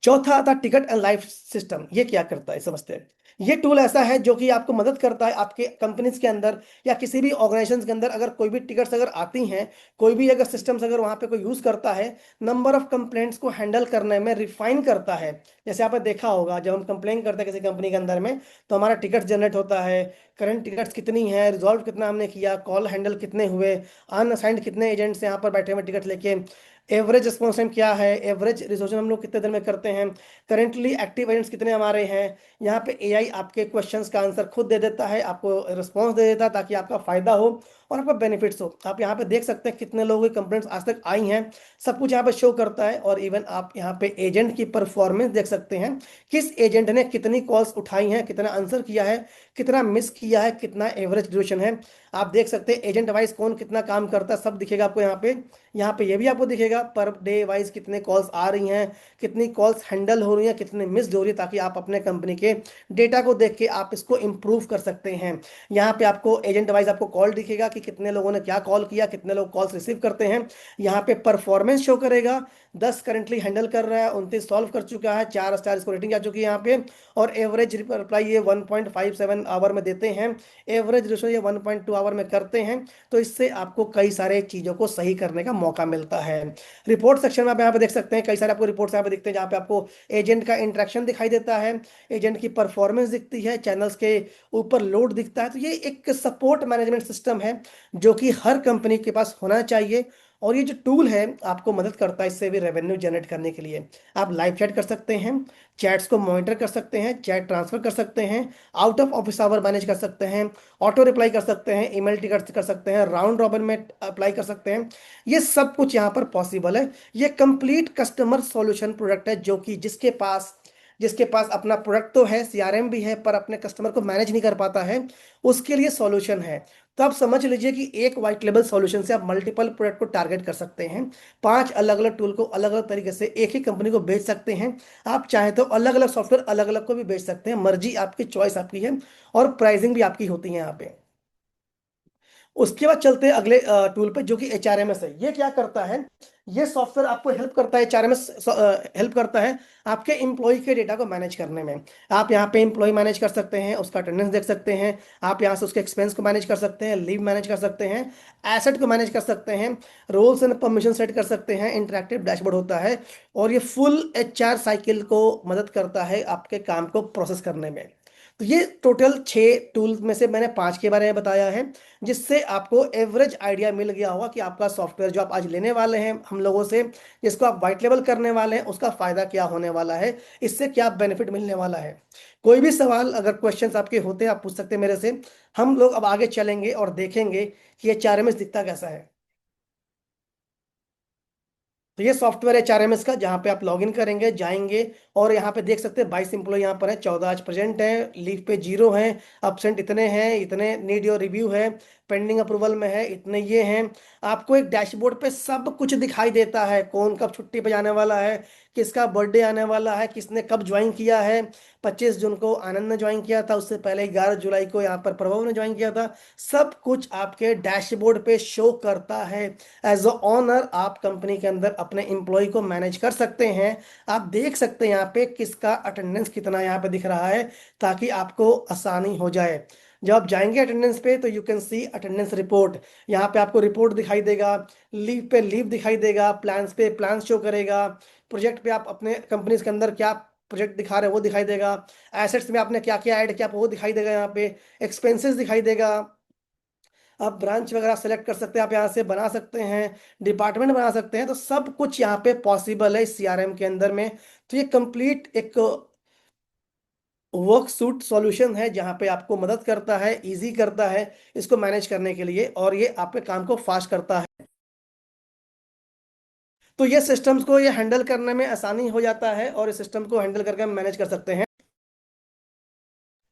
चौथा आता टिकट एंड लाइफ सिस्टम। ये क्या करता है समझते हैं। ये टूल ऐसा है जो कि आपको मदद करता है आपके कंपनीज के अंदर या किसी भी ऑर्गेनाइजेशन के अंदर, अगर कोई भी टिकट्स अगर आती हैं, कोई भी अगर सिस्टम्स अगर वहां पे कोई यूज करता है, नंबर ऑफ कंप्लेंट्स को हैंडल करने में रिफाइन करता है। जैसे आपने देखा होगा, जब हम कंप्लेन करते हैं किसी कंपनी के अंदर में, तो हमारा टिकट जनरेट होता है, करंट टिकट्स कितनी है, रिजॉल्व कितना हमने किया, कॉल हैंडल कितने हुए, अनअसाइंड कितने एजेंट्स यहाँ पर बैठे हुए टिकट लेके, एवरेज रिस्पॉन्स टाइम क्या है, एवरेज रिजोल्यूशन हम लोग कितने देर में करते हैं, करेंटली एक्टिव एजेंट्स कितने हमारे हैं। यहाँ पे एआई आपके क्वेश्चंस का आंसर खुद दे देता है, आपको रिस्पॉन्स दे देता है, ताकि आपका फायदा हो और आपका बेनिफिट्स हो। आप यहाँ पे देख सकते हैं कितने लोगों की कंप्लेंट्स आज तक आई हैं, सब कुछ यहाँ पे शो करता है। और इवन आप यहाँ पे एजेंट की परफॉर्मेंस देख सकते हैं, किस एजेंट ने कितनी कॉल्स उठाई हैं, कितना आंसर किया है, कितना मिस किया है, कितना एवरेज ड्यूरेशन है। आप देख सकते हैं एजेंट वाइज कौन कितना काम करता है, सब दिखेगा आपको यहाँ पे। यहाँ पे ये भी आपको दिखेगा पर डे वाइज कितने कॉल्स आ रही हैं, कितनी कॉल्स हैंडल हो रही हैं, कितने मिस हो रही है, ताकि आप अपने कंपनी के डेटा को देख के आप इसको इंप्रूव कर सकते हैं। यहाँ पे आपको एजेंट वाइज आपको कॉल दिखेगा कि कितने लोगों ने क्या कॉल किया, कितने लोग कॉल्स रिसीव करते हैं। यहाँ पे परफॉर्मेंस शो करेगा, 10 करंटली हैंडल कर रहा है, 29 सॉल्व कर चुका है, 4 स्टार इसको रेटिंग आ चुकी है यहाँ पे। और एवरेज रिप्लाई ये 1.57 आवर में देते हैं, एवरेज रेशो ये 1.2 आवर में करते हैं। तो इससे आपको कई सारे चीज़ों को सही करने का मौका मिलता है। रिपोर्ट सेक्शन में आप यहाँ पे देख सकते हैं, कई सारे आपको रिपोर्ट्स यहाँ पे दिखते हैं, जहाँ पे आपको एजेंट का इंटरेक्शन दिखाई देता है, एजेंट की परफॉर्मेंस दिखती है, चैनल्स के ऊपर लोड दिखता है। तो ये एक सपोर्ट मैनेजमेंट सिस्टम है जो कि हर कंपनी के पास होना चाहिए। और ये जो टूल है आपको मदद करता है इससे भी रेवेन्यू जनरेट करने के लिए। आप लाइव चैट कर सकते हैं, चैट्स को मॉनिटर कर सकते हैं, चैट ट्रांसफर कर सकते हैं, out of office hour manage कर सकते हैं, ऑटो रिप्लाई कर सकते हैं, ईमेल टिकट कर सकते हैं, राउंड रॉबिन में अप्लाई कर सकते हैं। ये सब कुछ यहाँ पर पॉसिबल है। ये कंप्लीट कस्टमर सॉल्यूशन प्रोडक्ट है, जो कि जिसके पास अपना प्रोडक्ट तो है, सीआरएम भी है, पर अपने कस्टमर को मैनेज नहीं कर पाता है, उसके लिए सॉल्यूशन है। तो आप समझ लीजिए कि एक वाइट लेबल सॉल्यूशन से आप मल्टीपल प्रोडक्ट को टारगेट कर सकते हैं, 5 अलग अलग टूल को अलग अलग तरीके से एक ही कंपनी को बेच सकते हैं। आप चाहे तो अलग अलग सॉफ्टवेयर अलग अलग को भी बेच सकते हैं, मर्जी आपकी, चॉइस आपकी है, और प्राइसिंग भी आपकी होती है यहाँ पे। उसके बाद चलते हैं अगले टूल पे, जो कि एचआरएमएस है। ये क्या करता है, ये सॉफ्टवेयर आपको हेल्प करता है, एचआरएमएस हेल्प करता है आपके एम्प्लॉय के डेटा को मैनेज करने में। आप यहाँ पे एम्प्लॉय मैनेज कर सकते हैं, उसका अटेंडेंस देख सकते हैं, आप यहाँ से उसके एक्सपेंस को मैनेज कर सकते हैं, लीव मैनेज कर सकते हैं, एसेट को मैनेज कर सकते हैं, रोल्स एंड परमिशन सेट कर सकते हैं, इंटरैक्टिव डैशबोर्ड होता है। और ये फुल एचआर साइकिल को मदद करता है आपके काम को प्रोसेस करने में। तो ये टोटल 6 टूल्स में से मैंने 5 के बारे में बताया है, जिससे आपको एवरेज आइडिया मिल गया होगा कि आपका सॉफ्टवेयर जो आप आज लेने वाले हैं हम लोगों से, जिसको आप वाइट लेवल करने वाले हैं, उसका फायदा क्या होने वाला है, इससे क्या बेनिफिट मिलने वाला है। कोई भी सवाल अगर क्वेश्चंस आपके होते हैं आप पूछ सकते हैं मेरे से। हम लोग अब आगे चलेंगे और देखेंगे कि ये चारएमएस दिखता कैसा है। तो ये सॉफ्टवेयर है चारएमएस का, जहाँ पे आप लॉगिन करेंगे, जाएंगे, और यहाँ पे देख सकते हैं 22 इंप्लॉय यहाँ पर है, 14 आज प्रेजेंट है, लीव पे 0 है, absent इतने हैं, इतने नीड योर रिव्यू है, पेंडिंग अप्रूवल में है, इतने ये हैं। आपको एक डैशबोर्ड पे सब कुछ दिखाई देता है, कौन कब छुट्टी पे जाने वाला है, किसका बर्थडे आने वाला है, किसने कब ज्वाइन किया है। 25 जून को आनंद ने ज्वाइन किया था, उससे पहले 11 जुलाई को यहाँ पर प्रभव ने ज्वाइन किया था। सब कुछ आपके डैशबोर्ड पे शो करता है। एज अ ऑनर आप कंपनी के अंदर अपने एम्प्लॉय को मैनेज कर सकते हैं। आप देख सकते हैं यहाँ पे किसका अटेंडेंस कितना यहाँ पे दिख रहा है, ताकि आपको आसानी हो जाए। जब आप जाएंगे अटेंडेंस पे तो you can see attendance report. यहाँ पे आपको रिपोर्ट दिखाई देगा, लीव पे लीव दिखाई देगा, प्लान्स पे प्लान शो करेगा, प्रोजेक्ट पे आप अपने कंपनीज के अंदर क्या प्रोजेक्ट दिखा रहे हैं वो दिखाई देगा, एसेट्स में आपने क्या क्या ऐड किया वो दिखाई देगा, यहाँ पे एक्सपेंसेस दिखाई देगा। आप ब्रांच वगैरह सेलेक्ट कर सकते हैं, आप यहाँ से बना सकते हैं, डिपार्टमेंट बना सकते हैं, तो सब कुछ यहाँ पे पॉसिबल है इस सीआरएम के अंदर में। तो ये कंप्लीट एक वर्क सूट सॉल्यूशन है, जहाँ पे आपको मदद करता है, इजी करता है इसको मैनेज करने के लिए, और ये आपके काम को फास्ट करता है। तो ये सिस्टम्स को ये हैंडल करने में आसानी हो जाता है, और इस सिस्टम को हैंडल करके हम मैनेज कर सकते हैं।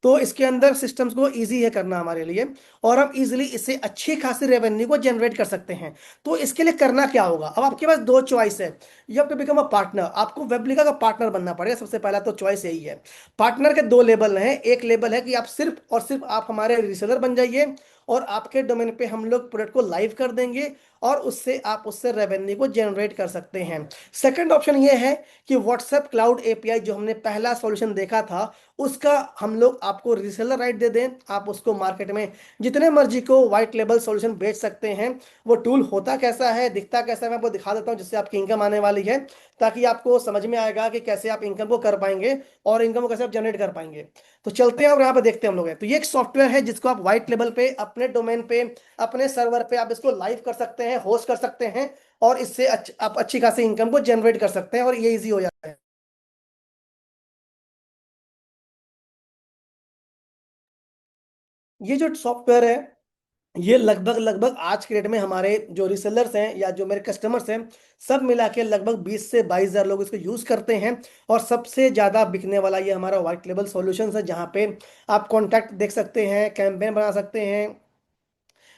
तो इसके अंदर सिस्टम्स को इजी है करना हमारे लिए, और हम इजीली इससे अच्छी खासी रेवेन्यू को जनरेट कर सकते हैं। तो इसके लिए करना क्या होगा, अब आपके पास दो चॉइस है। You have to become a partner, आपको वेबलिका का पार्टनर बनना पड़ेगा। सबसे पहला तो चॉइस यही है। पार्टनर के दो लेवल हैं, एक लेवल है कि आप सिर्फ और सिर्फ आप हमारे रिसेलर बन जाइए, और आपके डोमेन पे हम लोग प्रोडक्ट को लाइव कर देंगे, और उससे आप उससे रेवेन्यू को जनरेट कर सकते हैं। सेकंड ऑप्शन ये है कि व्हाट्सएप क्लाउड एपीआई, जो हमने पहला सॉल्यूशन देखा था, उसका हम लोग आपको रिसेलर राइट दे दें, आप उसको मार्केट में जितने मर्जी को व्हाइट लेबल सॉल्यूशन बेच सकते हैं। वो टूल होता कैसा है, दिखता कैसा है, मैं आपको दिखा देता हूं, जिससे आपकी इनकम आने वाली है, ताकि आपको समझ में आएगा कि कैसे आप इनकम को कर पाएंगे, और इनकम को कैसे आप जनरेट कर पाएंगे। तो चलते हैं और यहाँ पे देखते हैं हम लोग हैं। तो ये एक सॉफ्टवेयर है जिसको आप व्हाइट लेबल पे अपने डोमेन पे अपने सर्वर पे आप इसको लाइव कर सकते हैं, होस्ट कर सकते हैं, और इससे आप अच्छी खासी इनकम को जनरेट कर सकते हैं, और ये इजी हो जाता है। ये जो सॉफ्टवेयर है, ये लगभग लगभग आज के डेट में हमारे जो रिसेलर्स हैं या जो मेरे कस्टमर्स हैं, सब मिला के लगभग 20 से 22 हज़ार लोग इसको यूज करते हैं। और सबसे ज्यादा बिकने वाला ये हमारा व्हाइट लेबल सॉल्यूशंस है, जहाँ पे आप कॉन्टैक्ट देख सकते हैं, कैंपेन बना सकते हैं,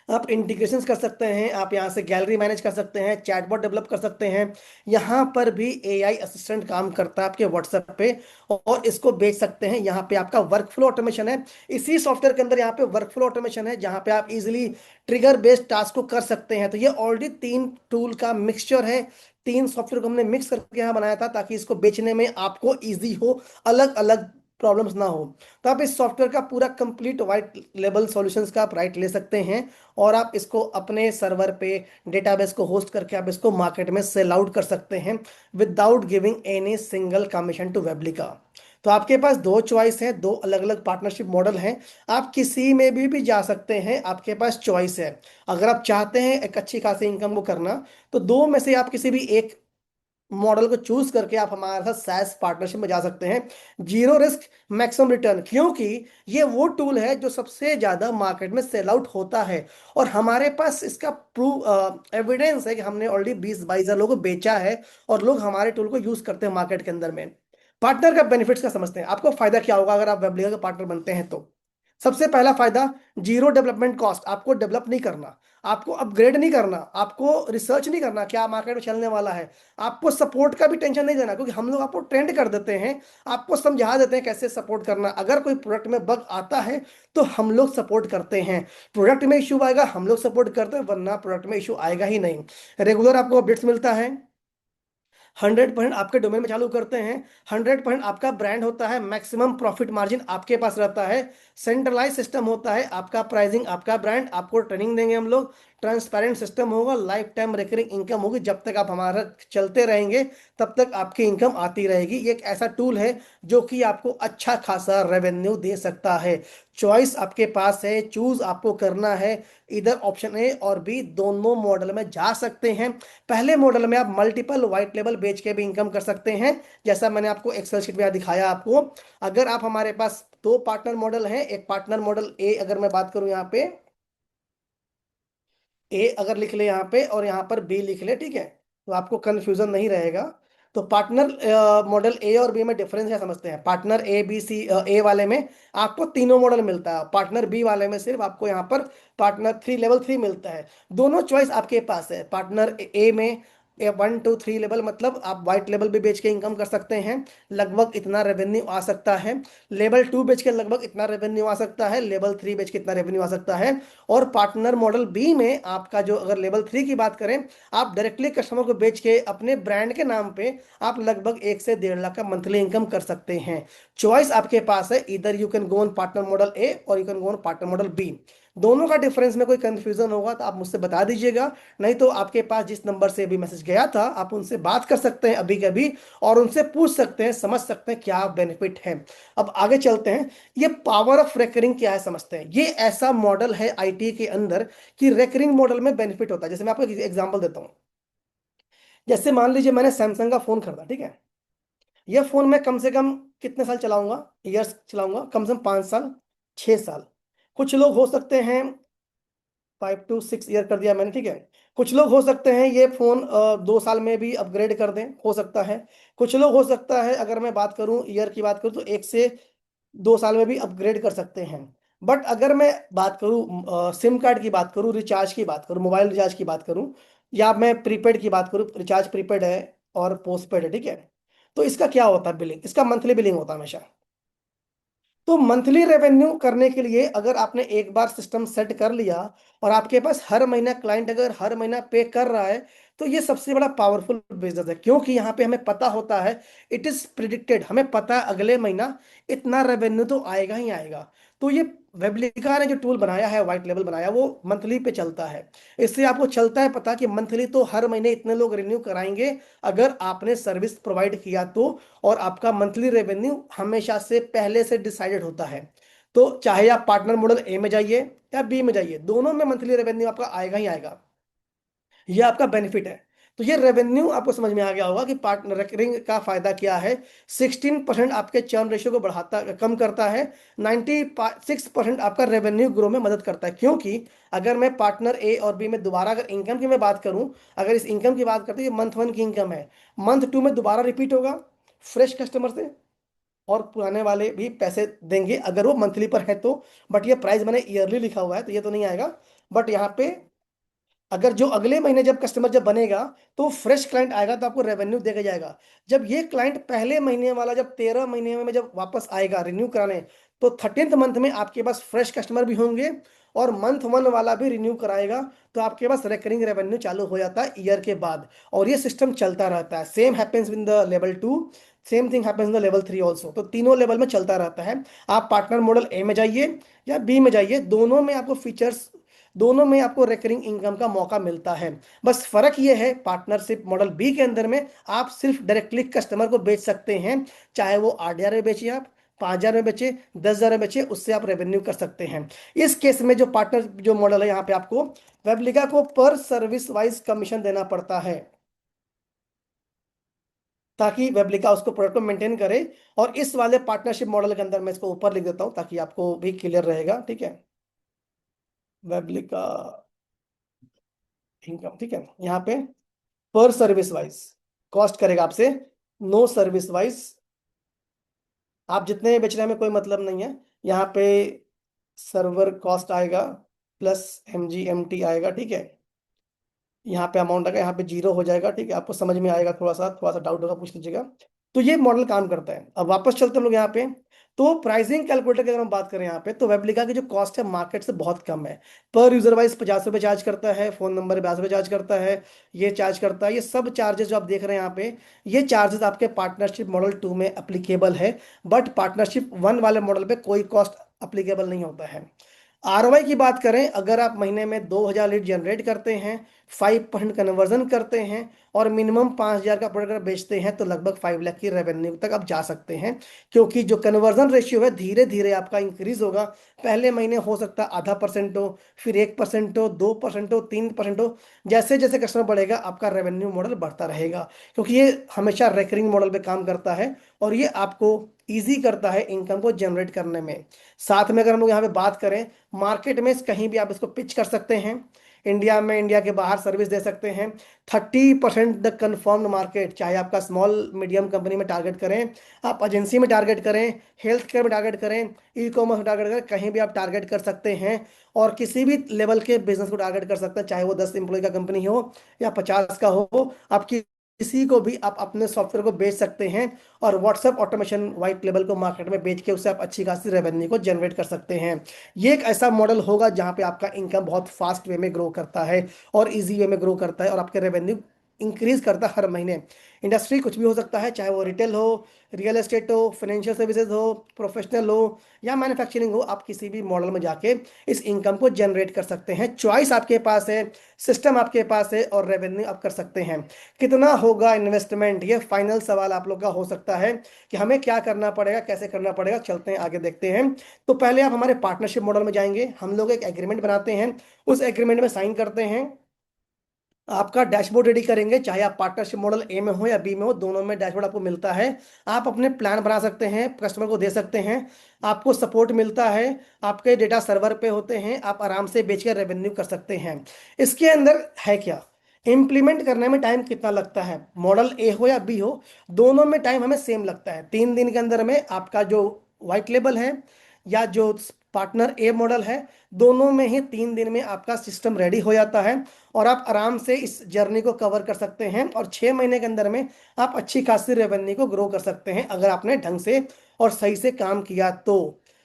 आप इंटीग्रेशंस कर सकते हैं, आप यहाँ से गैलरी मैनेज कर सकते हैं, चैटबॉट डेवलप कर सकते हैं। यहाँ पर भी एआई असिस्टेंट काम करता है आपके व्हाट्सएप पे, और इसको बेच सकते हैं। यहाँ पे आपका वर्क फ्लो ऑटोमेशन है, इसी सॉफ्टवेयर के अंदर यहाँ पे वर्क फ्लो ऑटोमेशन है, जहाँ पे आप इजिली ट्रिगर बेस्ड टास्क को कर सकते हैं। तो ये ऑलरेडी 3 टूल का मिक्सचर है, 3 सॉफ्टवेयर को हमने मिक्स करके यहाँ बनाया था, ताकि इसको बेचने में आपको ईजी हो, अलग अलग प्रॉब्लम्स ना हो। तो आप इस सॉफ्टवेयर का पूरा कंप्लीट वाइट लेवल सॉल्यूशंस का आप राइट ले सकते हैं, और आप इसको अपने सर्वर पे डेटाबेस को होस्ट करके आप इसको मार्केट में सेल आउट कर सकते हैं, without giving any single commission to Weblica. तो आपके पास दो चॉइस है, दो अलग अलग पार्टनरशिप मॉडल हैं, आप किसी में भी जा सकते हैं, आपके पास चॉइस है। अगर आप चाहते हैं एक अच्छी खासी इनकम को करना, तो दो में से आप किसी भी एक मॉडल को चूज करके आप हमारे साथ सैस पार्टनरशिप में जा सकते हैं। जीरो रिस्क, मैक्सिमम रिटर्न, क्योंकि ये वो टूल है जो सबसे ज्यादा मार्केट में सेल आउट होता है, और हमारे पास इसका प्रूव एविडेंस है कि हमने ऑलरेडी 20-22 हज़ार लोगों को बेचा है, और लोग हमारे टूल को यूज करते हैं मार्केट के अंदर में। पार्टनर का बेनिफिट्स का समझते हैं, आपको फायदा क्या होगा अगर आप वेबलिगा के पार्टनर बनते हैं तो। सबसे पहला फायदा, जीरो डेवलपमेंट कॉस्ट, आपको डेवलप नहीं करना, आपको अपग्रेड नहीं करना, आपको रिसर्च नहीं करना क्या मार्केट में चलने वाला है, आपको सपोर्ट का भी टेंशन नहीं देना, क्योंकि हम लोग आपको ट्रेंड कर देते हैं, आपको समझा देते हैं कैसे सपोर्ट करना। अगर कोई प्रोडक्ट में बग आता है तो हम लोग सपोर्ट करते हैं, प्रोडक्ट में इशू आएगा हम लोग सपोर्ट करते हैं, वरना प्रोडक्ट में इशू आएगा ही नहीं। रेगुलर आपको अपडेट्स मिलता है, 100% आपके डोमेन में चालू करते हैं, 100% आपका ब्रांड होता है, मैक्सिमम प्रॉफिट मार्जिन आपके पास रहता है, सेंट्रलाइज सिस्टम होता है, आपका प्राइसिंग आपका ब्रांड, आपको ट्रेनिंग देंगे हम लोग, ट्रांसपेरेंट सिस्टम होगा, लाइफ टाइम रिकरिंग इनकम होगी, जब तक आप हमारा चलते रहेंगे तब तक आपकी इनकम आती रहेगी। ये एक ऐसा टूल है जो कि आपको अच्छा खासा रेवेन्यू दे सकता है। चॉइस आपके पास है, चूज आपको करना है, इधर ऑप्शन ए और बी दोनों मॉडल में जा सकते हैं। पहले मॉडल में आप मल्टीपल व्हाइट लेबल बेच के भी इनकम कर सकते हैं, जैसा मैंने आपको एक्सेल शीट में दिखाया आपको। अगर आप हमारे पास दो पार्टनर मॉडल हैं, एक पार्टनर मॉडल ए अगर मैं बात करूं यहाँ पे, ए अगर लिख ले यहाँ पे और यहाँ पर बी लिख ले, ठीक है, तो आपको कंफ्यूजन नहीं रहेगा। तो पार्टनर मॉडल ए और बी में डिफरेंस क्या समझते हैं? पार्टनर ए बी सी, ए वाले में आपको तीनों मॉडल मिलता है, पार्टनर बी वाले में सिर्फ आपको यहाँ पर पार्टनर 3 लेवल 3 मिलता है। दोनों चॉइस आपके पास है। पार्टनर ए में 1 2 3 लेवल, मतलब आप वाइट लेवल भी बेच के इनकम कर सकते हैं, लगभग इतना रेवेन्यू आ सकता है। लेवल 2 बेच के लगभग इतना रेवेन्यू आ सकता है, लेवल 3 बेच के इतना रेवेन्यू आ सकता है। और पार्टनर मॉडल बी में आपका जो, अगर लेवल 3 की बात करें, आप डायरेक्टली कस्टमर को बेच के अपने ब्रांड के नाम पे आप लगभग 1 से 1.5 लाख का मंथली इनकम कर सकते हैं। चॉइस आपके पास है, इधर you can go on partner model A और you can go on partner model B. दोनों का डिफरेंस में कोई कंफ्यूजन होगा तो आप मुझसे बता दीजिएगा, नहीं तो आपके पास जिस नंबर से अभी मैसेज गया था आप उनसे बात कर सकते हैं अभी कभी, और उनसे पूछ सकते हैं, समझ सकते हैं क्या बेनिफिट है। अब आगे चलते हैं। ये पावर ऑफ रेकरिंग क्या है समझते हैं। ये ऐसा मॉडल है आईटी के अंदर कि रेकरिंग मॉडल में बेनिफिट होता है। जैसे मैं आपको एग्जांपल देता हूँ। जैसे मान लीजिए मैंने सैमसंग का फोन खरीदा, ठीक है। यह फोन मैं कम से कम कितने साल चलाऊंगा, ईयर्स चलाऊंगा, कम से कम 5 साल, 6 साल। कुछ लोग हो सकते हैं 5 to 6 ईयर कर दिया मैंने, ठीक है। कुछ लोग हो सकते हैं ये फोन 2 साल में भी अपग्रेड कर दें, हो सकता है। कुछ लोग हो सकता है, अगर मैं बात करूं ईयर की बात करूं, तो 1 से 2 साल में भी अपग्रेड कर सकते हैं। बट अगर मैं बात करूं सिम कार्ड की बात करूं, रिचार्ज की बात करूं, मोबाइल रिचार्ज की बात करूं, या मैं प्रीपेड की बात करूं, रिचार्ज प्रीपेड है और पोस्टपेड है, ठीक है। तो इसका क्या होता है बिलिंग, इसका मंथली बिलिंग होता है हमेशा। तो मंथली रेवेन्यू करने के लिए अगर आपने एक बार सिस्टम सेट कर लिया और आपके पास हर महीना क्लाइंट अगर हर महीना पे कर रहा है, तो ये सबसे बड़ा पावरफुल बिजनेस है। क्योंकि यहाँ पे हमें पता होता है, इट इज प्रिडिक्टेड, हमें पता है अगले महीना इतना रेवेन्यू तो आएगा ही आएगा। तो ये वेबलिका ने जो टूल बनाया है, व्हाइट लेवल बनाया, वो मंथली पे चलता है। इससे आपको चलता है पता कि मंथली तो हर महीने इतने लोग रिन्यू कराएंगे अगर आपने सर्विस प्रोवाइड किया तो। और आपका मंथली रेवेन्यू हमेशा से पहले से डिसाइडेड होता है। तो चाहे आप पार्टनर मॉडल ए में जाइए या बी में जाइए, दोनों में मंथली रेवेन्यू आपका आएगा ही आएगा। ये आपका बेनिफिट है। तो ये रेवेन्यू आपको समझ में आ गया होगा कि पार्टनर रेकरिंग का फायदा क्या है। 16% आपके चर्न रेशियो को बढ़ाता, कम करता है। 96% आपका रेवेन्यू ग्रो में मदद करता है। क्योंकि अगर मैं पार्टनर ए और बी में दोबारा अगर इनकम की मैं बात करूं, अगर इस इनकम की बात करते हैं, ये मंथ 1 की इनकम है, मंथ 2 में दोबारा रिपीट होगा फ्रेश कस्टमर से, और पुराने वाले भी पैसे देंगे अगर वो मंथली पर है तो। बट ये प्राइस मैंने ईयरली लिखा हुआ है तो ये तो नहीं आएगा। बट यहाँ पे अगर जो अगले महीने जब कस्टमर जब बनेगा तो फ्रेश क्लाइंट आएगा तो आपको रेवेन्यू देगा जाएगा। जब ये क्लाइंट पहले महीने वाला जब 13 महीने में जब वापस आएगा रिन्यू कराने, तो 13th मंथ में आपके पास फ्रेश कस्टमर भी होंगे और मंथ 1 वाला भी रिन्यू कराएगा। तो आपके पास रेकरिंग रेवेन्यू चालू हो जाता है ईयर के बाद। और ये सिस्टम चलता रहता है। Same happens in the level 2, same thing happens in the level 3 also. तो तीनों लेवल में चलता रहता है। आप पार्टनर मॉडल ए में जाइए या बी में जाइए, दोनों में आपको फीचर्स, दोनों में आपको रिकरिंग इनकम का मौका मिलता है। बस फर्क ये है, पार्टनरशिप मॉडल बी के अंदर में आप सिर्फ डायरेक्टली कस्टमर को बेच सकते हैं, चाहे वो 8,000 में बेचिए, आप 5,000 में बेचे, 10,000 में बेचे, उससे आप रेवेन्यू कर सकते हैं। इस केस में जो पार्टनर जो मॉडल है, यहाँ पे आपको वेबलिका को पर सर्विस वाइज कमीशन देना पड़ता है, ताकि वेबलिका उसको प्रोडक्ट को मेंटेन करे। और इस वाले पार्टनरशिप मॉडल के अंदर मैं इसको ऊपर लिख देता हूँ ताकि आपको भी क्लियर रहेगा, ठीक है। वेबलिका इनकम, ठीक है। यहाँ पे पर सर्विस वाइज कॉस्ट करेगा आपसे, नो सर्विस वाइज आप जितने बेच रहे हैं में कोई मतलब नहीं है। यहाँ पे सर्वर कॉस्ट आएगा प्लस MGMT आएगा, ठीक है। यहाँ पे अमाउंट आएगा, यहाँ पे जीरो हो जाएगा, ठीक है। आपको समझ में आएगा, थोड़ा सा डाउट होगा पूछ लीजिएगा। तो ये मॉडल काम करता है। अब वापस चलते हैं हम लोग यहाँ पे। तो प्राइसिंग कैलकुलेटर की अगर हम बात करें यहाँ पे, तो वेबलिका की जो कॉस्ट है मार्केट से बहुत कम है। पर यूजर वाइज 50 रुपये चार्ज करता है, फोन नंबर 52 रुपये चार्ज करता है, ये चार्ज करता है। ये सब चार्जेस जो आप देख रहे हैं यहाँ पे, ये चार्जेस आपके पार्टनरशिप मॉडल 2 में अप्लीकेबल है। बट पार्टनरशिप 1 वाले मॉडल पे कोई कॉस्ट अप्लीकेबल नहीं होता है। ROI की बात करें, अगर आप महीने में 2,000 लीड जनरेट करते हैं, 5% कन्वर्जन करते हैं और मिनिमम 5,000 का प्रोडक्ट बेचते हैं, तो लगभग 5 लाख की रेवेन्यू तक आप जा सकते हैं। क्योंकि जो कन्वर्जन रेशियो है धीरे धीरे आपका इंक्रीज होगा। पहले महीने हो सकता है ½ % हो, फिर 1% हो, 2% हो, 3% हो। जैसे जैसे कस्टमर बढ़ेगा आपका रेवेन्यू मॉडल बढ़ता रहेगा, क्योंकि ये हमेशा रेकरिंग मॉडल पे काम करता है और ये आपको ईजी करता है इनकम को जनरेट करने में। साथ में अगर हम लोग यहाँ पे बात करें, मार्केट में कहीं भी आप इसको पिच कर सकते हैं। इंडिया में, इंडिया के बाहर सर्विस दे सकते हैं। 30% द कन्फर्म्ड मार्केट, चाहे आपका स्मॉल मीडियम कंपनी में टारगेट करें, आप एजेंसी में टारगेट करें, हेल्थ केयर में टारगेट करें, ई कॉमर्स में टारगेट करें, कहीं भी आप टारगेट कर सकते हैं। और किसी भी लेवल के बिजनेस को टारगेट कर सकते हैं, चाहे वो 10 एम्प्लॉय का कंपनी हो या 50 का हो। आपकी किसी को भी आप अपने सॉफ्टवेयर को बेच सकते हैं, और व्हाट्सएप ऑटोमेशन वाइट लेवल को मार्केट में बेच के उससे आप अच्छी खासी रेवेन्यू को जनरेट कर सकते हैं। ये एक ऐसा मॉडल होगा जहां पे आपका इनकम बहुत फास्ट वे में ग्रो करता है और इजी वे में ग्रो करता है, और आपके रेवेन्यू इंक्रीज करता है हर महीने। इंडस्ट्री कुछ भी हो सकता है, चाहे वो रिटेल हो, रियल एस्टेट हो, फाइनेंशियल सर्विसेज हो, प्रोफेशनल हो या मैन्युफैक्चरिंग हो, आप किसी भी मॉडल में जाके इस इनकम को जनरेट कर सकते हैं। चॉइस आपके पास है, सिस्टम आपके पास है, और रेवेन्यू आप कर सकते हैं। कितना होगा इन्वेस्टमेंट, ये फाइनल सवाल आप लोग का हो सकता है कि हमें क्या करना पड़ेगा, कैसे करना पड़ेगा। चलते हैं आगे, देखते हैं। तो पहले आप हमारे पार्टनरशिप मॉडल में जाएंगे, हम लोग एक एग्रीमेंट बनाते हैं, उस एग्रीमेंट में साइन करते हैं, आपका डैशबोर्ड रेडी करेंगे, चाहे आप पार्टनरशिप मॉडल ए में हो या बी में हो, दोनों में डैशबोर्ड आपको मिलता है। आप अपने प्लान बना सकते हैं, कस्टमर को दे सकते हैं, आपको सपोर्ट मिलता है, आपके डेटा सर्वर पे होते हैं, आप आराम से बेचकर रेवेन्यू कर सकते हैं। इसके अंदर है क्या, इम्प्लीमेंट करने में टाइम कितना लगता है, मॉडल ए हो या बी हो, दोनों में टाइम हमें सेम लगता है। 3 दिन के अंदर में आपका जो व्हाइट लेबल है या जो पार्टनर ए मॉडल है, दोनों में ही 3 दिन में आपका सिस्टम रेडी हो जाता है, और आप आराम से इस जर्नी को कवर कर सकते हैं, और 6 महीने के अंदर में आप अच्छी खासी रेवेन्यू को ग्रो कर सकते हैं, अगर आपने ढंग से और सही से काम किया तो।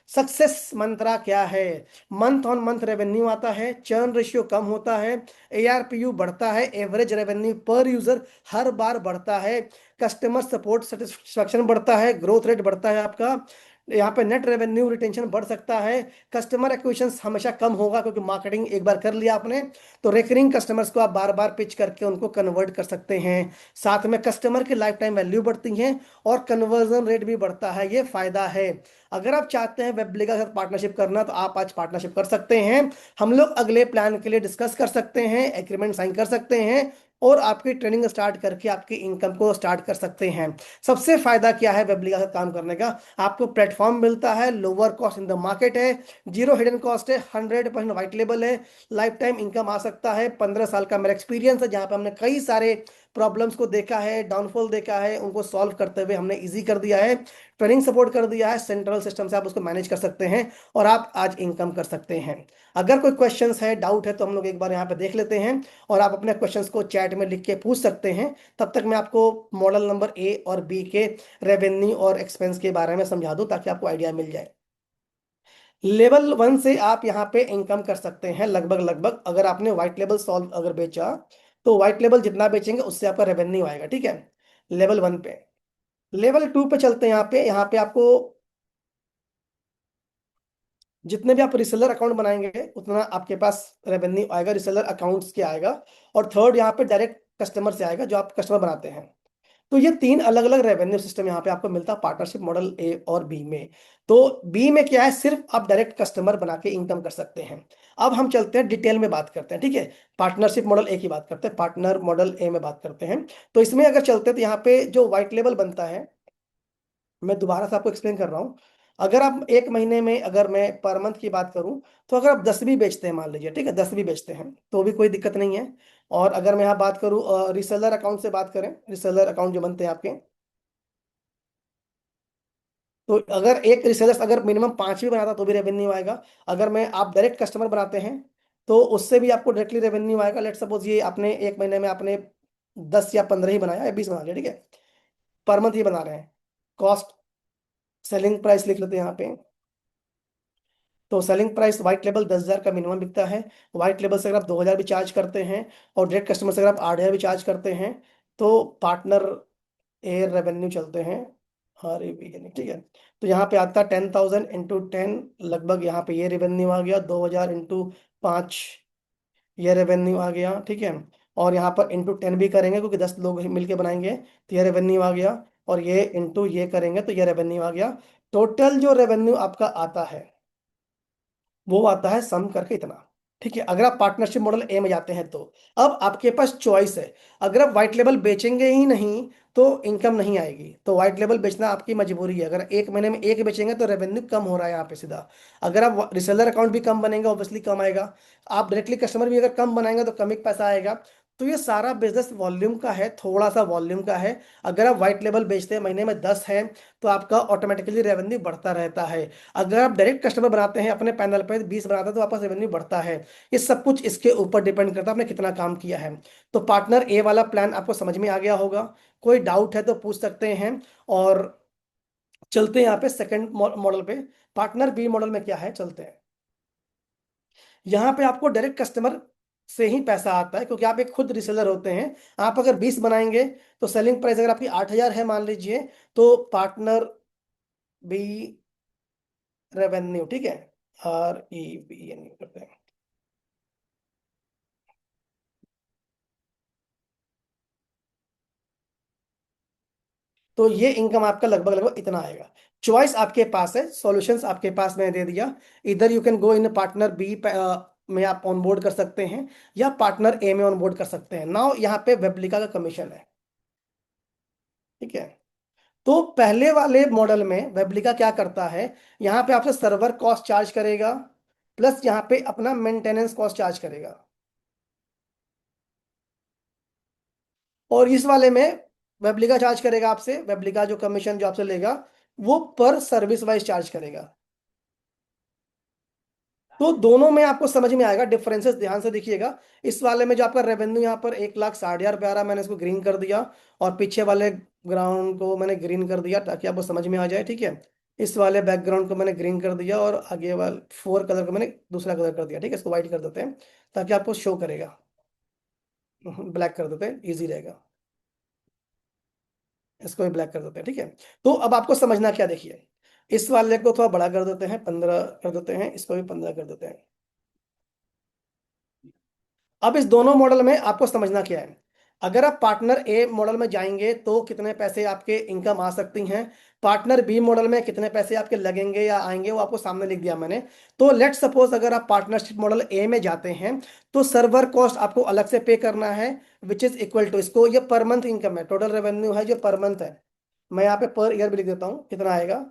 सक्सेस मंत्रा क्या है, मंथ ऑन मंथ रेवेन्यू आता है, चर्न रेशियो कम होता है, एआरपीयू बढ़ता है, एवरेज रेवेन्यू पर यूजर हर बार बढ़ता है, कस्टमर सपोर्ट सेटिस्फेक्शन बढ़ता है, ग्रोथ रेट बढ़ता है आपका, यहाँ पे नेट रेवेन्यू रिटेंशन बढ़ सकता है, कस्टमर एक्विजिशन हमेशा कम होगा क्योंकि मार्केटिंग एक बार कर लिया आपने, तो रेकरिंग कस्टमर्स को आप बार बार पिच करके उनको कन्वर्ट कर सकते हैं। साथ में कस्टमर की लाइफ टाइम वैल्यू बढ़ती है और कन्वर्जन रेट भी बढ़ता है, ये फायदा है। अगर आप चाहते हैं वेबलिगा के साथ पार्टनरशिप करना, तो आप आज पार्टनरशिप कर सकते हैं। हम लोग अगले प्लान के लिए डिस्कस कर सकते हैं, एग्रीमेंट साइन कर सकते हैं, और आपकी ट्रेनिंग स्टार्ट करके आपकी इनकम को स्टार्ट कर सकते हैं। सबसे फायदा क्या है वेबलिगा से काम करने का, आपको प्लेटफॉर्म मिलता है, lower cost in the market है, जीरो हिडन कॉस्ट है, 100% वाइट लेबल है, लाइफ टाइम इनकम आ सकता है। 15 साल का मेरा एक्सपीरियंस है, जहाँ पे हमने कई सारे प्रॉब्लम्स को देखा है, डाउनफॉल देखा है, उनको सॉल्व करते हुए हमने इजी कर दिया है, ट्रेनिंग सपोर्ट कर दिया है, सेंट्रल सिस्टम से आप उसको मैनेज कर सकते हैं, और आप आज इनकम कर सकते हैं। अगर कोई क्वेश्चंस है, डाउट है, तो हम लोग एक बार यहाँ पे देख लेते हैं, और आप अपने क्वेश्चंस को चैट में लिख के पूछ सकते हैं। तब तक मैं आपको मॉडल नंबर ए और बी के रेवेन्यू और एक्सपेंस के बारे में समझा दूं, ताकि आपको आइडिया मिल जाए। लेवल 1 से आप यहाँ पे इनकम कर सकते हैं लगभग लगभग, अगर आपने व्हाइट लेबल सॉल्व अगर बेचा, तो व्हाइट लेबल जितना बेचेंगे उससे आपका रेवेन्यू आएगा, ठीक है, लेवल 1 पे। लेवल 2 पे चलते हैं, यहाँ पे आपको जितने भी आप रिसेलर अकाउंट बनाएंगे उतना आपके पास रेवेन्यू आएगा, रिसेलर अकाउंट्स के आएगा। और थर्ड यहाँ पे डायरेक्ट कस्टमर से आएगा, जो आप कस्टमर बनाते हैं। तो ये 3 अलग अलग रेवेन्यू सिस्टम यहाँ पे आपको मिलता है पार्टनरशिप मॉडल ए और बी में। तो बी में क्या है, सिर्फ आप डायरेक्ट कस्टमर बना के इनकम कर सकते हैं। अब हम चलते हैं डिटेल में बात करते हैं, ठीक है। पार्टनरशिप मॉडल ए की बात करते हैं, पार्टनर मॉडल ए में बात करते हैं। तो इसमें अगर चलते हैं, तो यहाँ पे जो व्हाइट लेबल बनता है, मैं दोबारा से आपको एक्सप्लेन कर रहा हूँ। अगर आप एक महीने में, अगर मैं पर मंथ की बात करूं, तो अगर आप 10 भी बेचते हैं, मान लीजिए, ठीक है, 10 भी बेचते हैं, तो भी कोई दिक्कत नहीं है। और अगर मैं यहाँ बात करूँ रिसेलर अकाउंट से बात करें, रिसेलर अकाउंट जो बनते हैं आपके, तो अगर एक रिसेलर अगर मिनिमम 5 भी बनाता तो भी रेवेन्यू आएगा। अगर मैं आप डायरेक्ट कस्टमर बनाते हैं, तो उससे भी आपको डायरेक्टली रेवेन्यू आएगा। लेट सपोज ये आपने एक महीने में आपने 10 या 15 ही बनाया या 20 बना लिया, ठीक है, पर मंथ ही बना रहे हैं। कॉस्ट, सेलिंग प्राइस लिख लेते हैं यहाँ पे। तो सेलिंग प्राइस व्हाइट लेबल 10,000 का मिनिमम बिकता है। व्हाइट लेबल से अगर आप 2,000 भी चार्ज करते हैं, और डायरेक्ट कस्टमर से अगर आप 8,000 भी चार्ज करते हैं, तो पार्टनर ए रेवेन्यू चलते हैं, हर एक, ठीक है। तो यहाँ पे आता है 10,000 × 10, लगभग यहाँ पे ये रेवेन्यू आ गया, 2,000 × 5 ये रेवेन्यू आ गया, ठीक है। और यहाँ पर × 10 भी करेंगे, क्योंकि 10 लोग ही मिलके बनाएंगे, तो ये रेवेन्यू आ गया। और ये इंटू ये करेंगे, तो ये रेवेन्यू आ गया। टोटल जो रेवेन्यू आपका आता है, वो आता है सम करके इतना, ठीक है, अगर आप पार्टनरशिप मॉडल ए में जाते हैं तो अब आपके पास चॉइस है। अगर आप व्हाइट लेबल बेचेंगे ही नहीं तो इनकम नहीं आएगी, तो व्हाइट लेबल बेचना आपकी मजबूरी है। अगर एक महीने में एक बेचेंगे तो रेवेन्यू कम हो रहा है यहाँ पे सीधा। अगर आप रिसेलर अकाउंट भी कम बनेंगे, ऑब्वियसली कम आएगा। आप डायरेक्टली कस्टमर भी अगर कम बनाएंगे तो कम ही पैसा आएगा। तो ये सारा बिजनेस वॉल्यूम का है, थोड़ा सा वॉल्यूम का है। अगर आप व्हाइट लेबल बेचते हैं, महीने में 10 है, तो आपका ऑटोमेटिकली रेवेन्यू बढ़ता रहता है। अगर आप डायरेक्ट कस्टमर बनाते हैं अपने पैनल पे 20 बनाते हैं तो आपका रेवेन्यू बढ़ता है। ये सब कुछ इसके ऊपर डिपेंड करता है आपने कितना काम किया है। तो पार्टनर ए वाला प्लान आपको समझ में आ गया होगा। कोई डाउट है तो पूछ सकते हैं। और चलते हैं यहाँ पे सेकंड मॉडल पे। पार्टनर बी मॉडल में क्या है, चलते हैं। यहाँ पे आपको डायरेक्ट कस्टमर से ही पैसा आता है, क्योंकि आप एक खुद रिसेलर होते हैं। आप अगर 20 बनाएंगे तो सेलिंग प्राइस अगर आपकी 8,000 है मान लीजिए, तो पार्टनर बी रेवेन्यू, ठीक है, REVNU करते हैं। तो ये इनकम आपका लगभग लगभग इतना आएगा। चॉइस आपके पास है, सॉल्यूशंस आपके पास मैंने दे दिया। इधर you can go in partner बी में आप ऑनबोर्ड कर सकते हैं, या पार्टनर ए में ऑनबोर्ड कर सकते हैं। नाउ यहाँ पे वेबलिका का कमीशन है, ठीक है। तो पहले वाले मॉडल में वेबलिका क्या करता है, यहाँ पे आपसे सर्वर कॉस्ट चार्ज करेगा, प्लस यहाँ पे अपना मेंटेनेंस कॉस्ट चार्ज करेगा। और इस वाले में वेबलिका चार्ज करेगा आपसे, वेबलिका जो कमीशन जो आपसे लेगा वो पर सर्विस वाइज चार्ज करेगा। तो दोनों में आपको समझ में आएगा डिफरेंसेस, ध्यान से देखिएगा। इस वाले में जो आपका रेवेन्यू यहाँ पर 1,60,000 रुपये आ रहा है, मैंने इसको ग्रीन कर दिया। और पीछे वाले ग्राउंड को मैंने ग्रीन कर दिया ताकि आपको समझ में आ जाए, ठीक है। इस वाले बैकग्राउंड को मैंने ग्रीन कर दिया, और आगे वाले 4 कलर को मैंने दूसरा कलर कर दिया, ठीक है। इसको व्हाइट कर देते हैं ताकि आपको शो करेगा। ब्लैक कर देते हैं, ईजी रहेगा। इसको भी ब्लैक कर देते हैं, ठीक है। तो अब आपको समझना क्या, देखिए। इस वाले को थोड़ा बड़ा कर देते हैं, 15 कर देते हैं, इसको भी 15 कर देते हैं। अब इस दोनों मॉडल में आपको समझना क्या है। अगर आप पार्टनर ए मॉडल में जाएंगे तो कितने पैसे आपके इनकम आ सकती हैं, पार्टनर बी मॉडल में कितने पैसे आपके लगेंगे या आएंगे, वो आपको सामने लिख दिया मैंने। तो लेट सपोज अगर आप पार्टनरशिप मॉडल ए में जाते हैं तो सर्वर कॉस्ट आपको अलग से पे करना है, विच इज इक्वल टू, इसको ये पर मंथ इनकम है, टोटल रेवेन्यू है जो पर मंथ है। मैं यहाँ पे पर ईयर भी लिख देता हूँ, कितना आएगा।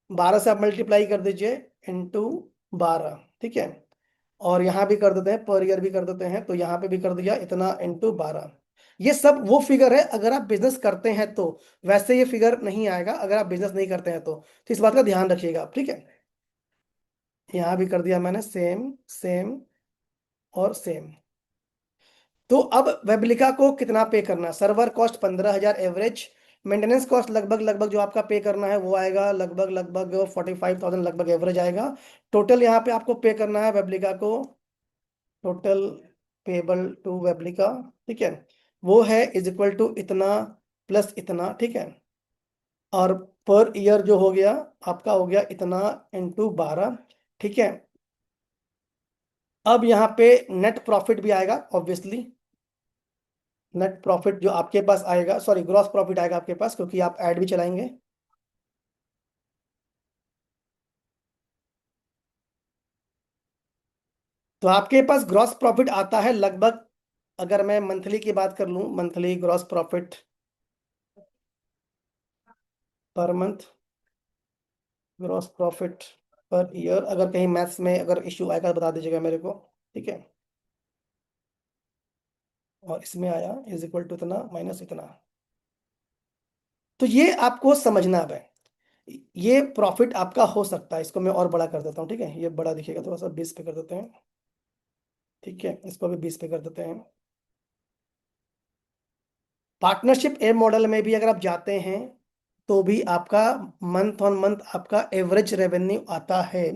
12 से आप मल्टीप्लाई कर दीजिए, इंटू 12, ठीक है। और यहाँ भी कर देते हैं, पर ईयर भी कर देते हैं, तो यहाँ पे भी कर दिया इतना इंटू 12। ये सब वो फिगर है अगर आप बिजनेस करते हैं तो। वैसे ये फिगर नहीं आएगा अगर आप बिजनेस नहीं करते हैं तो इस बात का ध्यान रखिएगा आप, ठीक है। यहाँ भी कर दिया मैंने, सेम सेम और सेम। तो अब वेबलिका को कितना पे करना, server cost 15,000 average, maintenance cost लगभग लगभग जो आपका पे करना है वो आएगा लगभग लगभग 45,000 लगभग एवरेज आएगा। टोटल यहाँ पे आपको पे करना है वेबलिका को, टोटल पेबल टू वेबलिका, ठीक है, वो है इज इक्वल टू इतना प्लस इतना, ठीक है। और पर ईयर जो हो गया आपका हो गया इतना इंटू 12, ठीक है। अब यहाँ पे नेट प्रॉफिट भी आएगा ऑब्वियसली। नेट प्रॉफिट जो आपके पास आएगा, सॉरी ग्रॉस प्रॉफिट आएगा आपके पास, क्योंकि आप ऐड भी चलाएंगे। तो आपके पास ग्रॉस प्रॉफिट आता है लगभग, अगर मैं मंथली की बात कर लूं, monthly gross profit per month, gross profit per year, अगर कहीं मैथ्स में अगर इश्यू आएगा तो बता दीजिएगा मेरे को, ठीक है। और इसमें आया इज इक्वल टू इतना माइनस इतना। तो ये आपको समझना अब है, ये प्रॉफिट आपका हो सकता है। इसको मैं और बड़ा कर देता हूँ, ठीक है, ये बड़ा दिखेगा थोड़ा सा, 20 पे कर देते हैं, ठीक है। इसको भी 20 पे कर देते हैं। पार्टनरशिप ए मॉडल में भी अगर आप जाते हैं तो भी आपका मंथ ऑन मंथ आपका एवरेज रेवेन्यू आता है।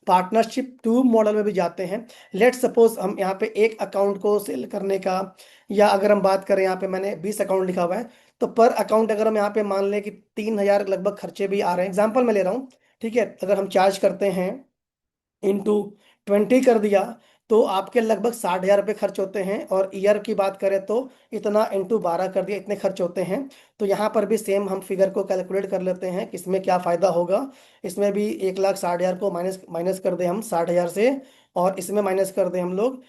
पार्टनरशिप टू मॉडल में भी जाते हैं। लेट सपोज हम यहाँ पे एक अकाउंट को सेल करने का, या अगर हम बात करें यहाँ पे मैंने 20 अकाउंट लिखा हुआ है, तो पर अकाउंट अगर हम यहाँ पे मान लें कि 3,000 लगभग खर्चे भी आ रहे हैं, एग्जाम्पल मैं ले रहा हूँ, ठीक है। अगर हम चार्ज करते हैं इंटू 20 कर दिया, तो आपके लगभग 60,000 रुपये खर्च होते हैं, और ईयर की बात करें तो इतना इंटू 12 कर दिया, इतने खर्च होते हैं। तो यहाँ पर भी सेम हम फिगर को कैलकुलेट कर लेते हैं कि इसमें क्या फ़ायदा होगा। इसमें भी 1,60,000 को माइनस माइनस कर दें हम 60,000 से, और इसमें माइनस कर दें हम लोग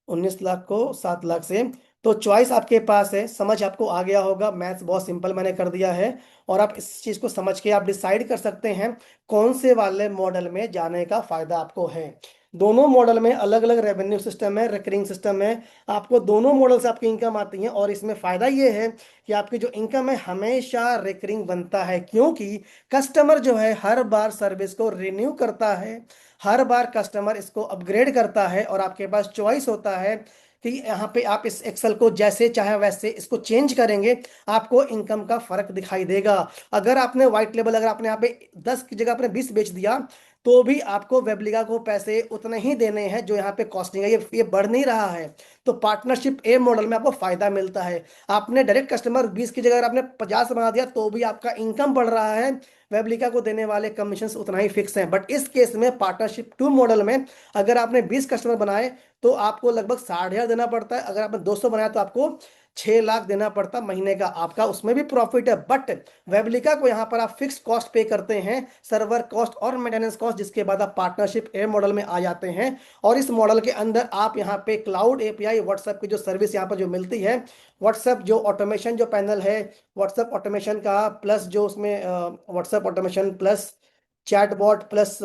19 लाख को 7 लाख से। तो चॉइस आपके पास है, समझ आपको आ गया होगा, मैथ्स बहुत सिंपल मैंने कर दिया है। और आप इस चीज़ को समझ के आप डिसाइड कर सकते हैं कौन से वाले मॉडल में जाने का फायदा आपको है। दोनों मॉडल में अलग अलग रेवेन्यू सिस्टम है, रिकरिंग सिस्टम है। आपको दोनों मॉडल से आपकी इनकम आती है, और इसमें फायदा ये है कि आपकी जो इनकम है हमेशा रिकरिंग बनता है, क्योंकि कस्टमर जो है हर बार सर्विस को रिन्यू करता है, हर बार कस्टमर इसको अपग्रेड करता है, और आपके पास चॉइस होता है कि यहाँ पे आप इस एक्सेल को जैसे चाहे वैसे इसको चेंज करेंगे, आपको इनकम का फर्क दिखाई देगा। अगर आपने व्हाइट लेबल, अगर आपने यहाँ पे 10 की जगह आपने 20 बेच दिया, तो भी आपको वेबलिगा को पैसे उतने ही देने हैं जो यहाँ पे कॉस्टिंग है, ये बढ़ नहीं रहा है। तो पार्टनरशिप ए मॉडल में आपको फायदा मिलता है। आपने डायरेक्ट कस्टमर 20 की जगह अगर आपने 50 बना दिया, तो भी आपका इनकम बढ़ रहा है, वेबलिका को देने वाले कमीशन उतना ही फिक्स हैं। बट इस केस में पार्टनरशिप टू मॉडल में अगर आपने 20 कस्टमर बनाए, तो आपको लगभग 60,000 देना पड़ता है। अगर आपने 200 बनाया तो आपको 6 लाख देना पड़ता महीने का, आपका उसमें भी प्रॉफिट है। बट वेबलिका को यहाँ पर आप फिक्स कॉस्ट पे करते हैं, सर्वर कॉस्ट और मेंटेनेंस कॉस्ट, जिसके बाद आप पार्टनरशिप ए मॉडल में आ जाते हैं। और इस मॉडल के अंदर आप यहाँ पे क्लाउड एपीआई, व्हाट्सएप की जो सर्विस यहाँ पर जो मिलती है, व्हाट्सएप जो ऑटोमेशन जो पैनल है, व्हाट्सएप ऑटोमेशन का प्लस जो उसमें WhatsApp automation plus chatbot plus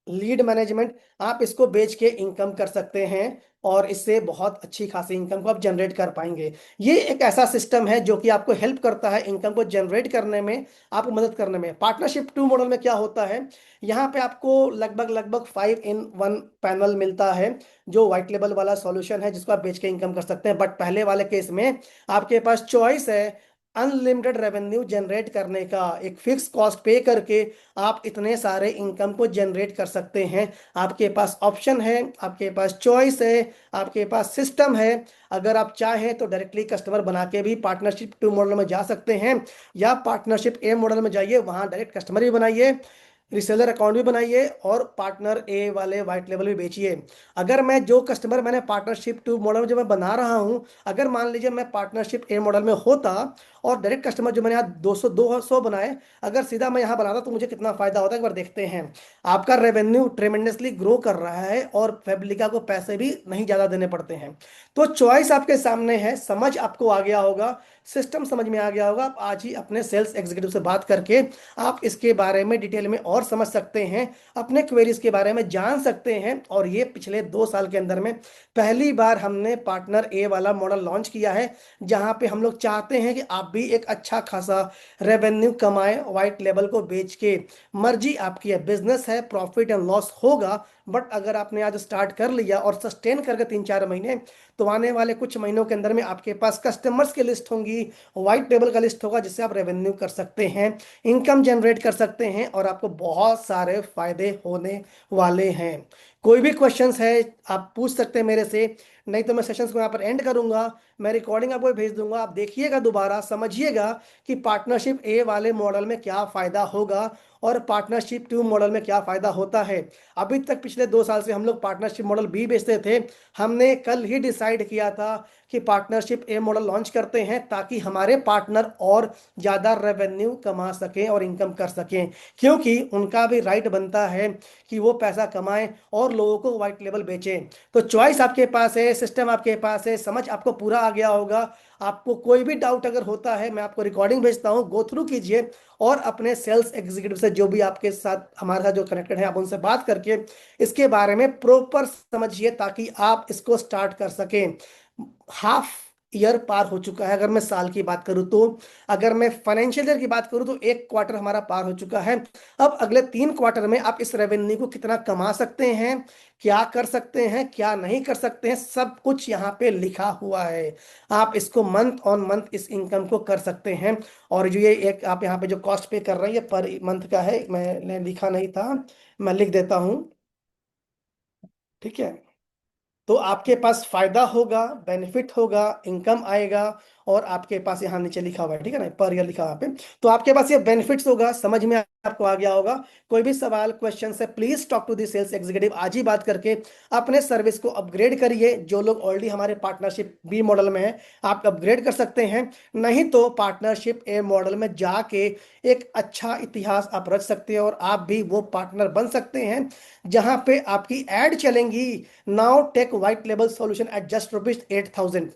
lead management, आप इसको बेच के इनकम कर सकते हैं, और इससे बहुत अच्छी खासी इनकम को आप जनरेट कर पाएंगे। ये एक ऐसा सिस्टम है जो कि आपको हेल्प करता है इनकम को जनरेट करने में, आपको मदद करने में। पार्टनरशिप टू मॉडल में क्या होता है, यहाँ पे आपको लगभग लगभग 5 in 1 पैनल मिलता है, जो व्हाइट लेबल वाला सॉल्यूशन है, जिसको आप बेच के इनकम कर सकते हैं। बट पहले वाले केस में आपके पास चॉइस है अनलिमिटेड रेवेन्यू जनरेट करने का, एक फिक्स कॉस्ट पे करके आप इतने सारे इनकम को जनरेट कर सकते हैं। आपके पास ऑप्शन है, आपके पास चॉइस है, आपके पास सिस्टम है। अगर आप चाहें तो डायरेक्टली कस्टमर बना के भी पार्टनरशिप टू मॉडल में जा सकते हैं, या पार्टनरशिप ए मॉडल में जाइए, वहां डायरेक्ट कस्टमर भी बनाइए, रिसेलर अकाउंट भी बनाइए, और पार्टनर ए वाले व्हाइट लेवल भी बेचिए। अगर मैं जो कस्टमर मैंने पार्टनरशिप टू मॉडल में जो मैं बना रहा हूं, अगर मान लीजिए मैं पार्टनरशिप ए मॉडल में होता, और डायरेक्ट कस्टमर जो मैंने यहाँ 200 बनाए, अगर सीधा मैं यहाँ बनाता, तो मुझे कितना फायदा होता है एक बार देखते हैं। आपका रेवेन्यू ट्रेमेंडसली ग्रो कर रहा है, और फेबलिका को पैसे भी नहीं ज्यादा देने पड़ते हैं। तो चॉइस आपके सामने है, समझ आपको आ गया होगा, सिस्टम समझ में आ गया होगा। आप आज ही अपने सेल्स एग्जीक्यूटिव से बात करके आप इसके बारे में डिटेल में और समझ सकते हैं, अपने क्वेरीज के बारे में जान सकते हैं। और ये पिछले 2 साल के अंदर में पहली बार हमने पार्टनर ए वाला मॉडल लॉन्च किया है, जहां पे हम लोग चाहते हैं कि आप भी एक अच्छा खासा रेवेन्यू कमाएं व्हाइट लेवल को बेच के। मर्जी आपकी है, बिजनेस है, प्रॉफिट एंड लॉस होगा। बट अगर आपने आज स्टार्ट कर लिया और सस्टेन करके 3-4 महीने, तो आने वाले कुछ महीनों के अंदर में आपके पास कस्टमर्स की लिस्ट होंगी, व्हाइट लेवल का लिस्ट होगा, जिससे आप रेवेन्यू कर सकते हैं, इनकम जनरेट कर सकते हैं, और आपको बहुत सारे फायदे होने वाले हैं। कोई भी क्वेश्चंस है आप पूछ सकते हैं मेरे से, नहीं तो मैं सेशंस को यहाँ पर एंड करूंगा। मैं रिकॉर्डिंग आपको भेज दूंगा, आप देखिएगा, दोबारा समझिएगा कि पार्टनरशिप ए वाले मॉडल में क्या फायदा होगा, और पार्टनरशिप टू मॉडल में क्या फायदा होता है। अभी तक पिछले 2 साल से हम लोग पार्टनरशिप मॉडल बी बेचते थे। हमने कल ही डिसाइड किया था कि पार्टनरशिप ए मॉडल लॉन्च करते हैं, ताकि हमारे पार्टनर और ज़्यादा रेवेन्यू कमा सकें और इनकम कर सकें, क्योंकि उनका भी राइट बनता है कि वो पैसा कमाएं और लोगों को व्हाइट लेवल बेचें। तो चॉइस आपके पास है, सिस्टम आपके पास है, समझ आपको पूरा आ गया होगा। आपको कोई भी डाउट अगर होता है, मैं आपको रिकॉर्डिंग भेजता हूँ, गो थ्रू कीजिए, और अपने सेल्स एग्जीक्यूटिव से, जो भी आपके साथ हमारे साथ जो कनेक्टेड है, आप उनसे बात करके इसके बारे में प्रॉपर समझिए, ताकि आप इसको स्टार्ट कर सकें। हाफ ईयर पार हो चुका है, अगर मैं साल की बात करूं तो। अगर मैं फाइनेंशियल ईयर की बात करूं तो 1 क्वार्टर हमारा पार हो चुका है। अब अगले 3 क्वार्टर में आप इस रेवेन्यू को कितना कमा सकते हैं, क्या कर सकते हैं, क्या नहीं कर सकते हैं, सब कुछ यहाँ पे लिखा हुआ है। आप इसको मंथ ऑन मंथ इस इनकम को कर सकते हैं। और जो ये एक आप यहाँ पे जो कॉस्ट पे कर रहे हैं, ये पर मंथ का है, मैंने लिखा नहीं था, मैं लिख देता हूँ, ठीक है। तो आपके पास फायदा होगा, बेनिफिट होगा, इनकम आएगा, और आपके पास यहाँ नीचे लिखा हुआ है, ठीक है ना, पर ईयर लिखा हुआ है यहाँ पे। तो आपके पास ये बेनिफिट्स होगा, समझ में आपको आ गया होगा। कोई भी सवाल क्वेश्चन है, please talk to the sales executive, आज ही बात करके अपने सर्विस को अपग्रेड करिए। जो लोग ऑलरेडी हमारे पार्टनरशिप बी मॉडल में है, आप अपग्रेड कर सकते हैं, नहीं तो पार्टनरशिप ए मॉडल में जाके एक अच्छा इतिहास आप रच सकते हैं और आप भी वो पार्टनर बन सकते हैं जहां पे आपकी एड चलेंगी। Now take white label solution at just ₹8,000।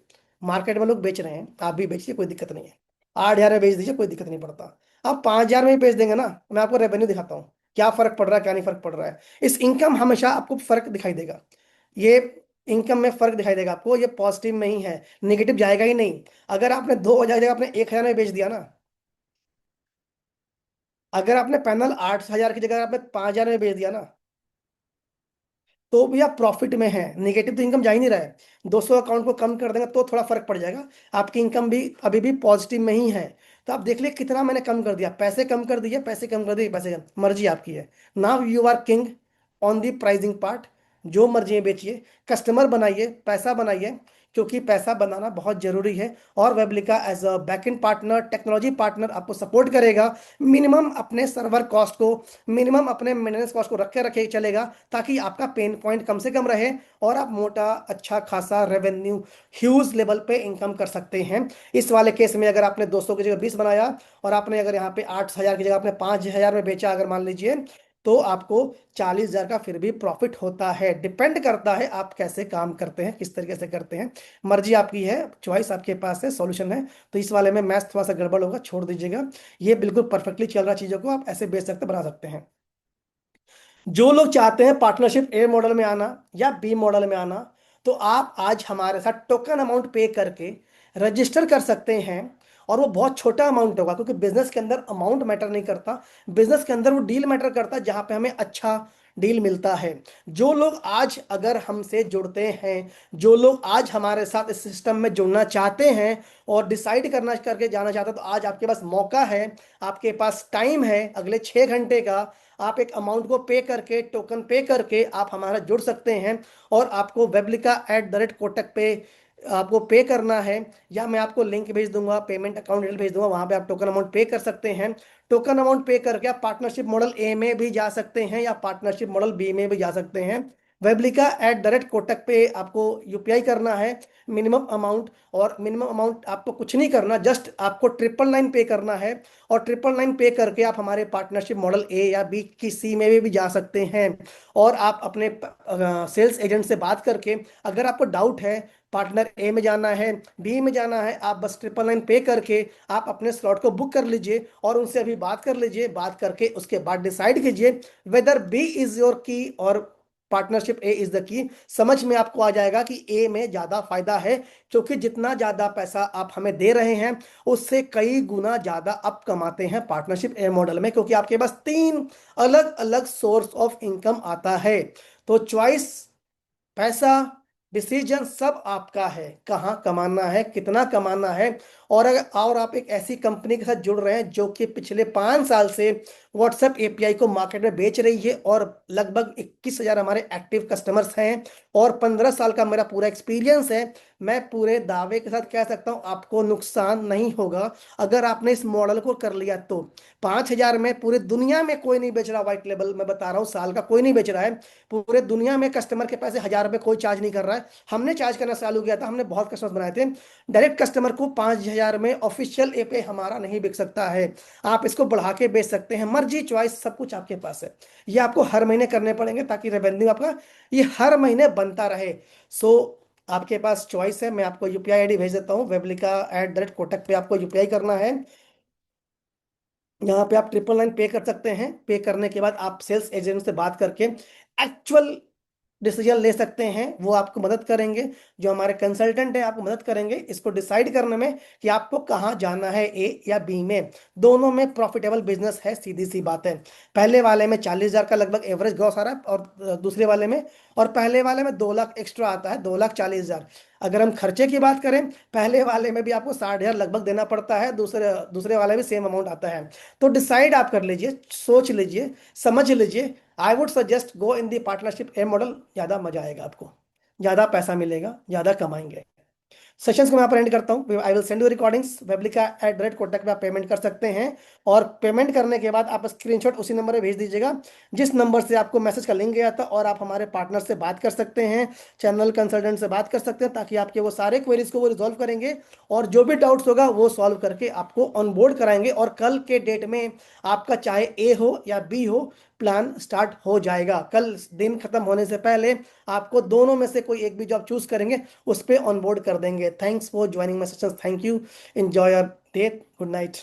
Market में लोग बेच रहे हैं, आप भी बेचिए, कोई दिक्कत नहीं है। 8,000 में बेच दीजिए, कोई दिक्कत नहीं पड़ता। आप 5,000 में ही बेच देंगे ना, मैं आपको रेवेन्यू दिखाता हूँ क्या फर्क पड़ रहा है, क्या नहीं फर्क पड़ रहा है। इस इनकम हमेशा आपको फर्क दिखाई देगा, ये इनकम में फर्क दिखाई देगा आपको, ये पॉजिटिव में ही है, निगेटिव जाएगा ही नहीं। अगर आपने 2,000 की जगह आपने 1,000 में बेच दिया ना, अगर आपने पैनल 8,000 की जगह आपने 5,000 में बेच दिया ना, तो भी आप प्रॉफिट में है, निगेटिव तो इनकम जा ही नहीं रहा है। 200 अकाउंट को कम कर देंगे तो थोड़ा फर्क पड़ जाएगा, आपकी इनकम भी अभी भी पॉजिटिव में ही है। तो आप देख लिए कितना मैंने कम कर दिया, पैसे कम कर दिए, पैसे कम कर दिए, पैसे कम, मर्जी आपकी है। Now you are king on the pricing part. जो मर्जी है बेचिए, कस्टमर बनाइए, पैसा बनाइए, क्योंकि पैसा बनाना बहुत जरूरी है। और Weblica as a backend partner, technology partner आपको सपोर्ट करेगा। मिनिमम अपने सर्वर कॉस्ट को, मिनिमम अपने मेंटेनेंस कॉस्ट को रखे रखे चलेगा, ताकि आपका पेन पॉइंट कम से कम रहे और आप मोटा अच्छा खासा रेवेन्यू ह्यूज लेवल पे इनकम कर सकते हैं। इस वाले केस में अगर आपने 200 की जगह 20 बनाया और आपने अगर यहाँ पे 8,000 की जगह आपने 5,000 में बेचा, अगर मान लीजिए, तो आपको 40,000 का फिर भी प्रॉफिट होता है। डिपेंड करता है आप कैसे काम करते हैं, किस तरीके से करते हैं, मर्जी आपकी है, चॉइस आपके पास है, सॉल्यूशन है। तो इस वाले में मैथ्स थोड़ा सा गड़बड़ होगा, छोड़ दीजिएगा। ये बिल्कुल परफेक्टली चल रहा चीजों को आप ऐसे बेच सकते, बना सकते हैं। जो लोग चाहते हैं पार्टनरशिप ए मॉडल में आना या बी मॉडल में आना, तो आप आज हमारे साथ टोकन अमाउंट पे करके रजिस्टर कर सकते हैं। और वो बहुत छोटा अमाउंट होगा, क्योंकि बिजनेस के अंदर अमाउंट मैटर नहीं करता, बिजनेस के अंदर वो डील मैटर करता है जहां पे हमें अच्छा डील मिलता है। जो लोग आज अगर हमसे जुड़ते हैं, जो लोग आज हमारे साथ इस सिस्टम में जुड़ना चाहते हैं और डिसाइड करना करके जाना चाहते हैं, तो आज आपके पास मौका है, आपके पास टाइम है, अगले 6 घंटे का। आप एक अमाउंट को पे करके, टोकन पे करके आप हमारा जुड़ सकते हैं। और आपको weblica@kotak पे आपको पे करना है, या मैं आपको लिंक भेज दूंगा, पेमेंट अकाउंट डिटेल भेज दूंगा, वहां पे आप टोकन अमाउंट पे कर सकते हैं। टोकन अमाउंट पे करके आप पार्टनरशिप मॉडल ए में भी जा सकते हैं या पार्टनरशिप मॉडल बी में भी जा सकते हैं। weblica@kotak पे आपको यूपीआई करना है, मिनिमम अमाउंट। और मिनिमम अमाउंट आपको कुछ नहीं करना, जस्ट आपको 999 पे करना है। और 999 पे करके आप हमारे पार्टनरशिप मॉडल ए या बी की सी में भी जा सकते हैं। और आप अपने सेल्स एजेंट से बात करके, अगर आपको डाउट है पार्टनर ए में जाना है, बी में जाना है, आप बस 999 पे करके आप अपने स्लॉट को बुक कर लीजिए और उनसे अभी बात कर लीजिए। बात करके उसके बाद डिसाइड कीजिए वेदर बी इज योर की और partnership A is the key. समझ में आपको आ जाएगा कि ए में ज्यादा फायदा है, क्योंकि जितना ज्यादा पैसा आप हमें दे रहे हैं उससे कई गुना ज्यादा आप कमाते हैं पार्टनरशिप ए मॉडल में, क्योंकि आपके पास 3 अलग अलग सोर्स ऑफ इनकम आता है। तो चॉइस, पैसा, डिसीजन सब आपका है, कहाँ कमाना है, कितना कमाना है। और आप एक ऐसी कंपनी के साथ जुड़ रहे हैं जो कि पिछले 5 साल से व्हाट्सएप एपीआई को मार्केट में बेच रही है, और लगभग 21,000 हमारे एक्टिव कस्टमर्स हैं, और 15 साल का मेरा पूरा एक्सपीरियंस है। मैं पूरे दावे के साथ कह सकता हूं आपको नुकसान नहीं होगा अगर आपने इस मॉडल को कर लिया तो। 5,000 में पूरे दुनिया में कोई नहीं बेच रहा, व्हाइट लेबल मैं बता रहा हूँ, साल का कोई नहीं बेच रहा है। पूरे दुनिया में कस्टमर के पैसे 1,000 रुपये कोई चार्ज नहीं कर रहा है। हमने चार्ज करना चालू किया था, हमने बहुत कस्टमर बनाए थे। डायरेक्ट कस्टमर को 5,000 में ऑफिशियल ए पे हमारा नहीं बिक सकता है। आप इसको बढ़ा के बेच सकते हैं, मर्जी, चॉइस सब कुछ आपके पास है। ये आपको हर महीने करने पड़ेंगे ताकि रेवेन्यू आपका ये हर महीने बनता रहे। सो आपके पास चॉइस है, मैं आपको यूपीआई आईडी भेज देता हूँ, weblica@kotak पे आपको यूपीआई करना है। यहाँ पे आप 999 पे कर सकते हैं। पे करने के बाद आप सेल्स एजेंट से बात करके एक्चुअल डिसीजन ले सकते हैं, वो आपको मदद करेंगे। जो हमारे कंसल्टेंट है आपको मदद करेंगे इसको डिसाइड करने में कि आपको कहाँ जाना है, ए या बी में। दोनों में प्रॉफिटेबल बिजनेस है, सीधी सी बात है। पहले वाले में 40,000 का लगभग एवरेज ग्रॉस आ रहा है, और दूसरे वाले में, और पहले वाले में 2 लाख एक्स्ट्रा आता है, 2,40,000। अगर हम खर्चे की बात करें, पहले वाले में भी आपको 60,000 लगभग देना पड़ता है, दूसरे दूसरे वाले में सेम अमाउंट आता है। तो डिसाइड आप कर लीजिए, सोच लीजिए, समझ लीजिए। I would suggest go in the partnership A model, ज़्यादा मजा आएगा आपको, ज़्यादा पैसा मिलेगा, ज़्यादा कमाएंगे। सेशंस को मैं यहाँ पर एंड करता हूँ। I will send you recordings, weblica@kotak पे आप पेमेंट कर सकते हैं। और पेमेंट करने के बाद आप स्क्रीनशॉट उसी नंबर पे भेज दीजिएगा जिस नंबर से आपको मैसेज का लिंक गया था, और आप हमारे पार्टनर से बात कर सकते हैं, चैनल कंसल्टेंट से बात कर सकते हैं, ताकि आपके वो सारे क्वेरीज को वो रिजॉल्व करेंगे और जो भी डाउट्स होगा वो सॉल्व करके आपको ऑनबोर्ड कराएंगे। और कल के डेट में आपका चाहे ए हो या बी हो, प्लान स्टार्ट हो जाएगा। कल दिन खत्म होने से पहले आपको दोनों में से कोई एक भी जॉब चूज करेंगे, उस पर ऑनबोर्ड कर देंगे। Thanks for joining my sessions. Thank you. Enjoy your day. Good night.